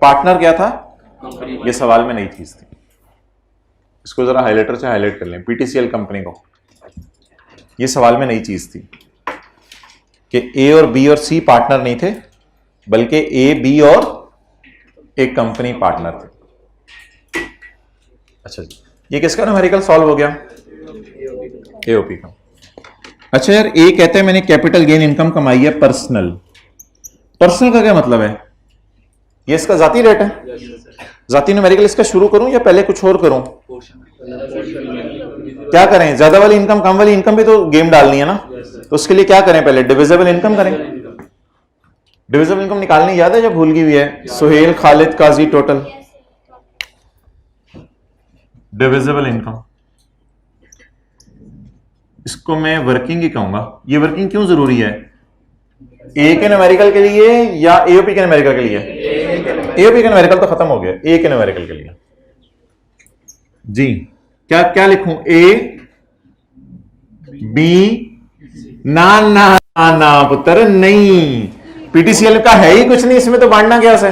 Speaker 1: पार्टनर क्या था, ये सवाल में नई चीज थी। इसको जरा हाइलाइटर से हाईलाइट कर लें, पीटीसीएल कंपनी को, ये सवाल में नई चीज थी कि ए और बी और सी पार्टनर नहीं थे, बल्कि ए बी और एक कंपनी पार्टनर थे। अच्छा जी, ये किसका न्यूमेरिकल सॉल्व हो गया, एओपी का। अच्छा यार, ए कहते हैं मैंने कैपिटल गेन इनकम कमाई है पर्सनल। पर्सनल का क्या मतलब है, ये इसका जाती रेट है, जाती न्यूमेरिकल इसका शुरू करूं या पहले कुछ और करूं, क्या करें, ज्यादा वाली इनकम कम वाली इनकम भी तो गेम डालनी है ना, तो उसके लिए क्या करें, पहले डिविजिबल इनकम करें। डिविजिबल इनकम निकालनी याद है, जब भूल गई हुई है, सुहेल खालिद काजी टोटल डिविजिबल इनकम, इसको मैं वर्किंग ही कहूंगा। ये वर्किंग क्यों जरूरी है, ए के न्यूमेरिकल के लिए या एओपी के न्यूमेरिकल के लिए, एओपी के न्यूमेरिकल तो खत्म हो गया, ए के न्यूमेरिकल के लिए जी। क्या क्या लिखूं, ए बी, ना ना ना पुत्र नहीं, पीटीसीएल का है ही कुछ नहीं इसमें, तो बांटना क्या है।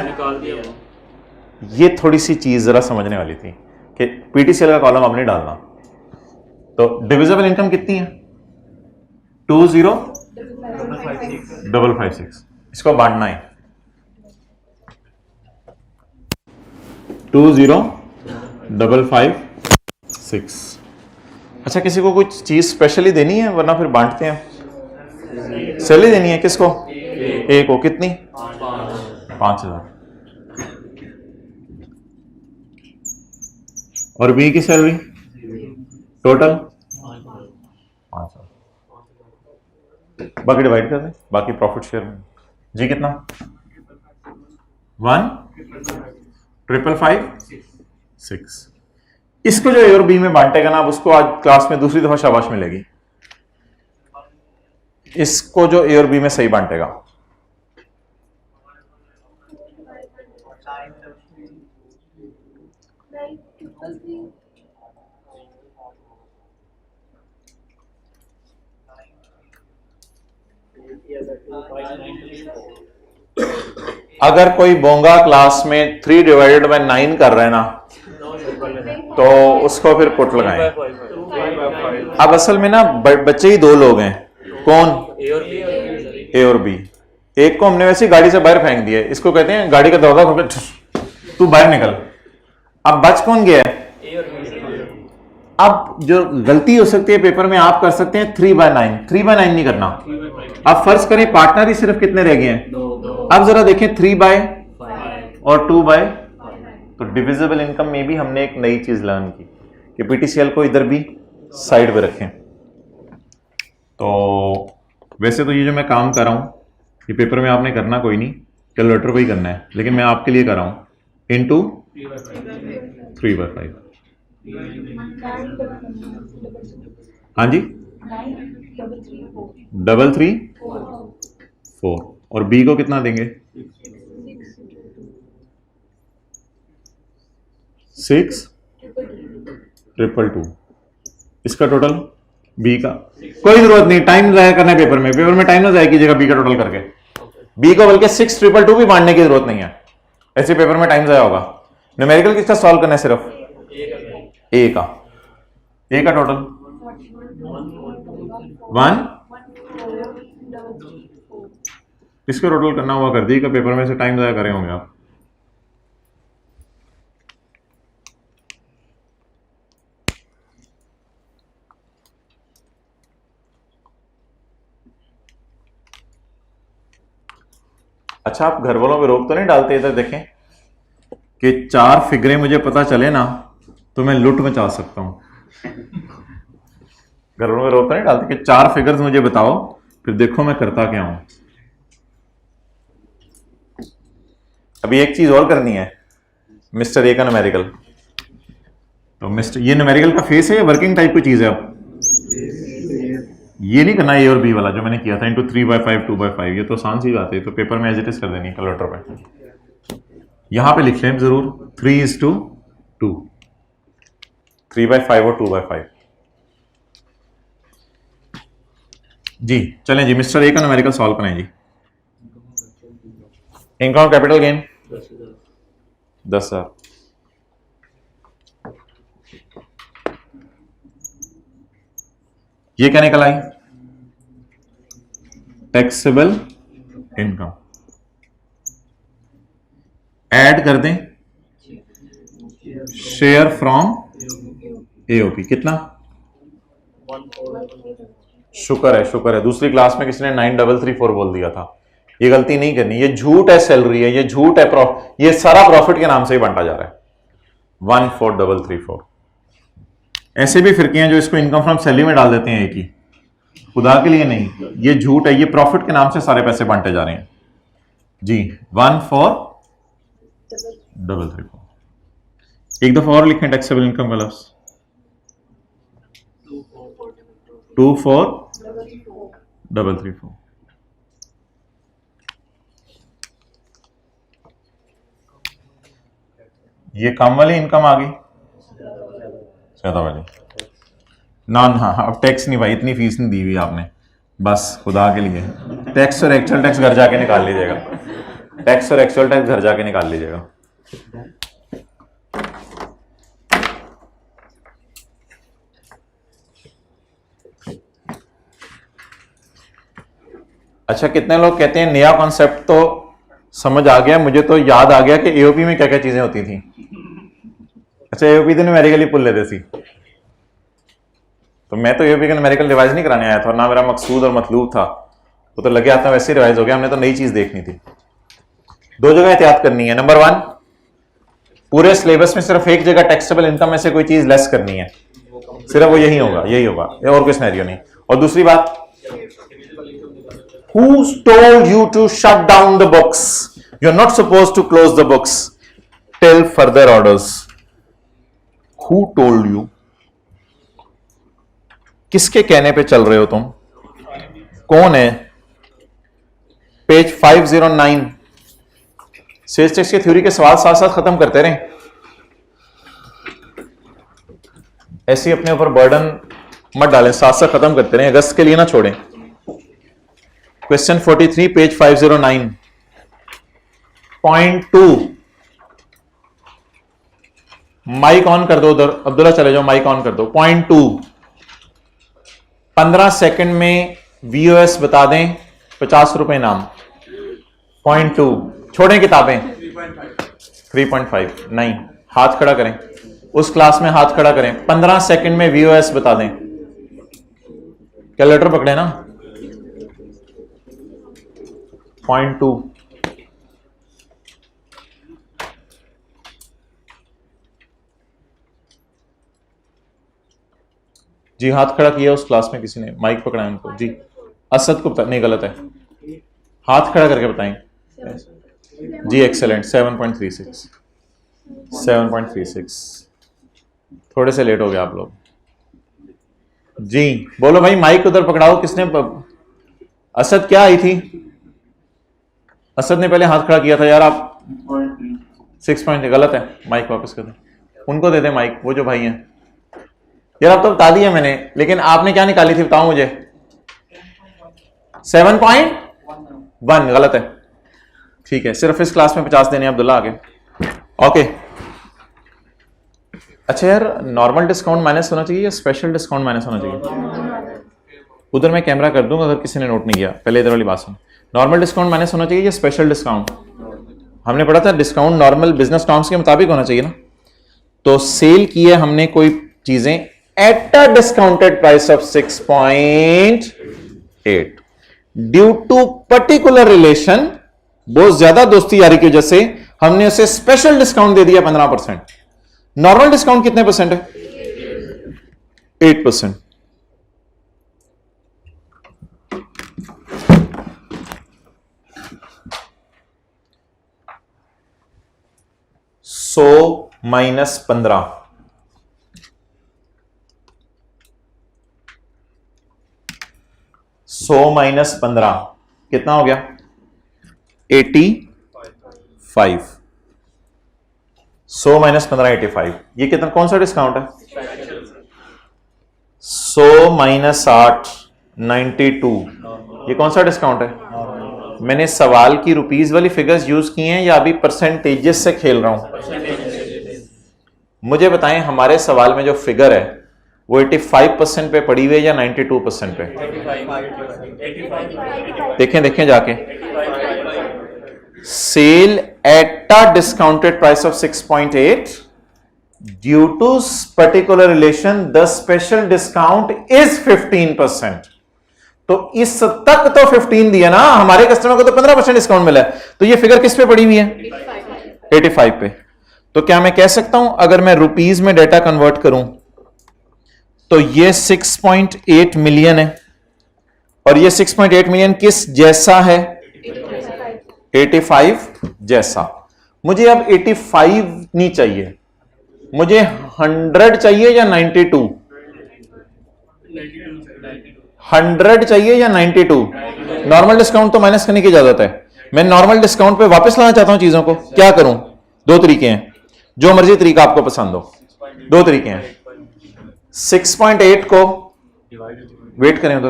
Speaker 1: ये थोड़ी सी चीज जरा समझने वाली थी कि पीटीसीएल का कॉलम अब नहीं डालना। तो डिविजिबल इनकम कितनी है, 20,556, इसको बांटना है 20,556। अच्छा, किसी को कुछ चीज स्पेशली देनी है, वरना फिर बांटते हैं। सैलरी देनी है किसको, ए को, कितनी, 5,000, और बी की सैलरी टोटल 5,000, बाकी डिवाइड कर दें, बाकी प्रॉफिट शेयर में जी कितना 1 555 6। इसको जो ए और बी में बांटेगा ना, अब उसको आज क्लास में दूसरी दफा शाबाश मिलेगी। इसको जो ए और बी में सही बांटेगा, अगर कोई बोंगा क्लास में 3 डिवाइडेड बाय 9 कर रहा है ना, तो उसको फिर पुट लगाएं। अब असल में ना बच्चे ही दो लोग हैं, कौन? ए और बी। एक को हमने वैसे गाड़ी से बाहर फेंक दिया, इसको कहते हैं गाड़ी का दरवाजा खोल के तू बाहर निकल। अब बच कौन गया है? अब जो गलती हो सकती है पेपर में, आप कर सकते हैं 3/9। 3/9 नहीं करना। अब फर्ज करें पार्टनर ही सिर्फ कितने रह गए हैं। अब जरा देखें 3/5 और 2/, तो डिविजिबल इनकम में भी हमने एक नई चीज लर्न की कि पीटीसीएल को इधर भी साइड पे रखें। तो वैसे तो ये जो मैं काम कर रहा हूं, ये पेपर में आपने करना कोई नहीं, कैलकुलेटर पे ही करना है, लेकिन मैं आपके लिए कर रहा हूं इनटू 3/5। हाँ जी, 334 और बी को कितना देंगे? 6,222। इसका टोटल बी का कोई जरूरत नहीं, टाइम जाया करना है पेपर में टाइम ना जाया कीजिएगा बी का टोटल करके। बी को बल्कि 6,222 भी बांटने की जरूरत नहीं है, ऐसे पेपर में टाइम जाया होगा। न्यूमेरिकल किसका सॉल्व करना है? सिर्फ ए का। ए का टोटल 1, इसका टोटल करना हुआ कर दी का पेपर में से टाइम जाया करे होंगे आप। अच्छा, आप घर वालों पे रोक तो नहीं डालते? इधर देखें कि 4 फिगरें मुझे पता चले ना तो मैं लुट मचा सकता हूं। घर वालों पे रोक तो नहीं डालते कि 4 फिगर्स मुझे बताओ, फिर देखो मैं करता क्या हूं। अभी एक चीज और करनी है, मिस्टर ए का न्यूमेरिकल। तो मिस्टर, ये न्यूमेरिकल का फेस है या वर्किंग टाइप की चीज है? अब ये नहीं करना ए और बी वाला जो मैंने किया था इनटू 3/5 2/5, ये तो आसान सी बात है, तो पेपर में एज इट इज कर देनी है कैलकुलेटर पे। यहां पे लिख लें जरूर 3:2, 3/5 और 2/5। जी चलें जी, मिस्टर ए का न्यूमेरिकल सॉल्व करें जी। Income capital gain 10,000। ये क्या निकल आई? Taxable income. ऐड कर दें शेयर फ्रॉम एओपी, कितना? शुक्र है दूसरी क्लास में किसी ने 9,334 बोल दिया था। ये गलती नहीं करनी, ये झूठ है सैलरी है, ये झूठ है ये सारा प्रॉफिट के नाम से ही बांटा जा रहा है। 14,334। ऐसे भी फिरके हैं जो इसको इनकम फ्रॉम सैलरी में डाल देते हैं एक ही, खुदा के लिए नहीं, ये झूठ है, ये प्रॉफिट के नाम से सारे पैसे बांटे जा रहे हैं जी। 14,334। एक दफा और लिखें टैक्सेबल इनकम का लफ्ज, 24,334। ये कम वाली इनकम आ गई, ज्यादा वाली ना। हाँ, अब टैक्स नहीं भाई, इतनी फीस नहीं दी हुई आपने, बस खुदा के लिए टैक्स और एक्चुअल टैक्स घर जाके निकाल लीजिएगा। टैक्स और एक्चुअल टैक्स घर जाके निकाल लीजिएगा। अच्छा, कितने लोग कहते हैं नया कॉन्सेप्ट तो समझ आ गया, मुझे तो याद आ गया कि एओपी में क्या क्या चीजें होती थी। अच्छा, एओपी तो न्यूमेरिकल ही पुल लेते थे, तो मैं तो एओपी का न्यूमेरिकल रिवाइज नहीं कराने आया था, और ना मेरा मकसूद और मतलूब था, वो तो लगे आता वैसे रिवाइज हो गया। हमने तो नई चीज देखनी थी। 2 जगह एहतियात करनी है। नंबर 1, पूरे सिलेबस में सिर्फ एक जगह टैक्सेबल इनकम में से कोई चीज लेस करनी है, सिर्फ वो यही होगा, और कोई सिनेरियो नहीं। और दूसरी बात, Who told you to shut down the books? You are not suppose to close the books till further orders. Who told you? किसके कहने पे चल रहे हो तुम? कौन है? पेज 509। सेल्स टैक्स की थ्योरी के सवाल साथ साथ खत्म करते रहें, ऐसे ही अपने ऊपर बर्डन मत डालें, साथ साथ खत्म करते रहें, अगस्त के लिए ना छोड़ें। Question 43 page 509 point 2। Mike on कर दो उधर, अब्दुल्ला चले जाओ, माइक ऑन कर दो। पॉइंट 2, 15 सेकंड में वीओएस बता दें, 50 रुपए नाम। पॉइंट 2, छोड़ें किताबें। 3.5 नहीं, हाथ खड़ा करें, उस क्लास में हाथ खड़ा करें। 15 सेकंड में वीओएस बता दें। कैलकुलेटर पकड़े ना। पॉइंट 2, जी हाथ खड़ा किया उस क्लास में किसी ने, माइक पकड़ा है उनको जी। असद को नहीं, गलत है, हाथ खड़ा करके बताएं जी। एक्सेलेंट, 7.36 7.36। थोड़े से लेट हो गए आप लोग जी। बोलो भाई, माइक उधर पकड़ाओ। किसने असद क्या आई थी? असद ने पहले हाथ खड़ा किया था यार। आप 6 पॉइंट गलत है, माइक वापस कर दें, उनको दे दें माइक, वो जो भाई हैं यार। अब तो बता दिया मैंने, लेकिन आपने क्या निकाली थी बताओ मुझे? 7.1 गलत है। ठीक है, सिर्फ इस क्लास में 50 देने हैं अब्दुल्ला, आगे। ओके, अच्छा यार, नॉर्मल डिस्काउंट माइनस होना चाहिए या स्पेशल डिस्काउंट माइनस होना चाहिए? उधर मैं कैमरा कर दूंगा अगर किसी ने नोट नहीं किया। पहले इधर वाली बात सुन, नॉर्मल डिस्काउंट माइनस होना चाहिए या स्पेशल डिस्काउंट? हमने पढ़ा था डिस्काउंट नॉर्मल बिजनेस टर्म्स के मुताबिक होना चाहिए ना। तो सेल की है हमने कोई चीजें at a discounted price of 6.8 due to particular relation, बहुत ज्यादा दोस्ती यारी की वजह से हमने उसे स्पेशल डिस्काउंट दे दिया 15%। नॉर्मल डिस्काउंट कितने परसेंट है? 8%। सौ माइनस 15, 100 माइनस 15 कितना हो गया? 85। 100 माइनस 15 85। ये कितना, कौन सा डिस्काउंट है? 100 माइनस 8 92। ये कौन सा डिस्काउंट है? मैंने सवाल की रुपीस वाली फिगर्स यूज की हैं या अभी परसेंटेजेस से खेल रहा हूं? मुझे बताएं, हमारे सवाल में जो फिगर है वो 85% पे पड़ी हुई है या 92% पे? देखें जाके। Sale at a discounted price of 6.8 due to particular relation the special discount is 15%। तो इस तक तो 15 दिया ना, हमारे कस्टमर को तो 15% डिस्काउंट मिला है। तो ये फिगर किस पे पड़ी हुई है? 85 पे। तो क्या मैं कह सकता हूं, अगर मैं रुपीस में डेटा कन्वर्ट करूं तो ये 6.8 मिलियन है, और ये 6.8 मिलियन किस जैसा है? 85 जैसा। मुझे अब 85 नहीं चाहिए, मुझे 100 चाहिए या 92? 100 चाहिए या 92? नॉर्मल डिस्काउंट तो माइनस करने की इजाजत है। मैं नॉर्मल डिस्काउंट पे वापस लाना चाहता हूं चीजों को, क्या करूं? दो तरीके हैं, जो मर्जी तरीका आपको पसंद हो। दो तरीके हैं। 6.8 को वेट करें उधर,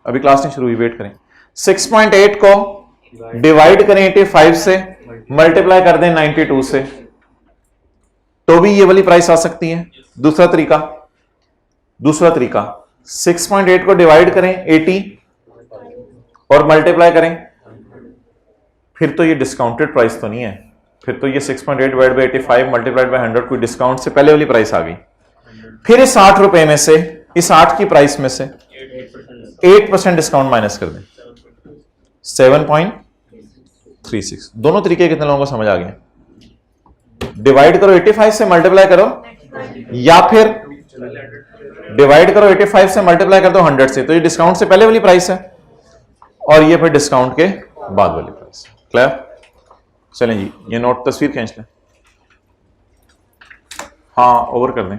Speaker 1: अभी क्लास नहीं शुरू हुई, वेट करें। 6.8 को डिवाइड करें 85 से, मल्टीप्लाई कर दें 92 से, तो भी ये वाली प्राइस आ सकती है। दूसरा तरीका 6.8 को डिवाइड करें 80 और मल्टीप्लाई करें, फिर तो ये डिस्काउंटेड प्राइस तो नहीं है, फिर तो ये 6.8 डिवाइड बाई 85 मल्टीप्लाइड बाई 100 कोई डिस्काउंट से पहले वाली प्राइस आ गई। फिर इस 8 रुपए में से, इस 8 की प्राइस में से 8% डिस्काउंट माइनस कर दें, 7.36। दोनों तरीके कितने लोगों को समझ आ गए? डिवाइड करो 85 से, मल्टीप्लाई करो, या फिर डिवाइड करो 85 से, मल्टीप्लाई कर दो 100 से। तो ये डिस्काउंट से पहले वाली प्राइस है और ये फिर डिस्काउंट के बाद वाली प्राइस। क्लियर? चलें जी, ये नोट तस्वीर खींच लें, हाँ ओवर कर दें।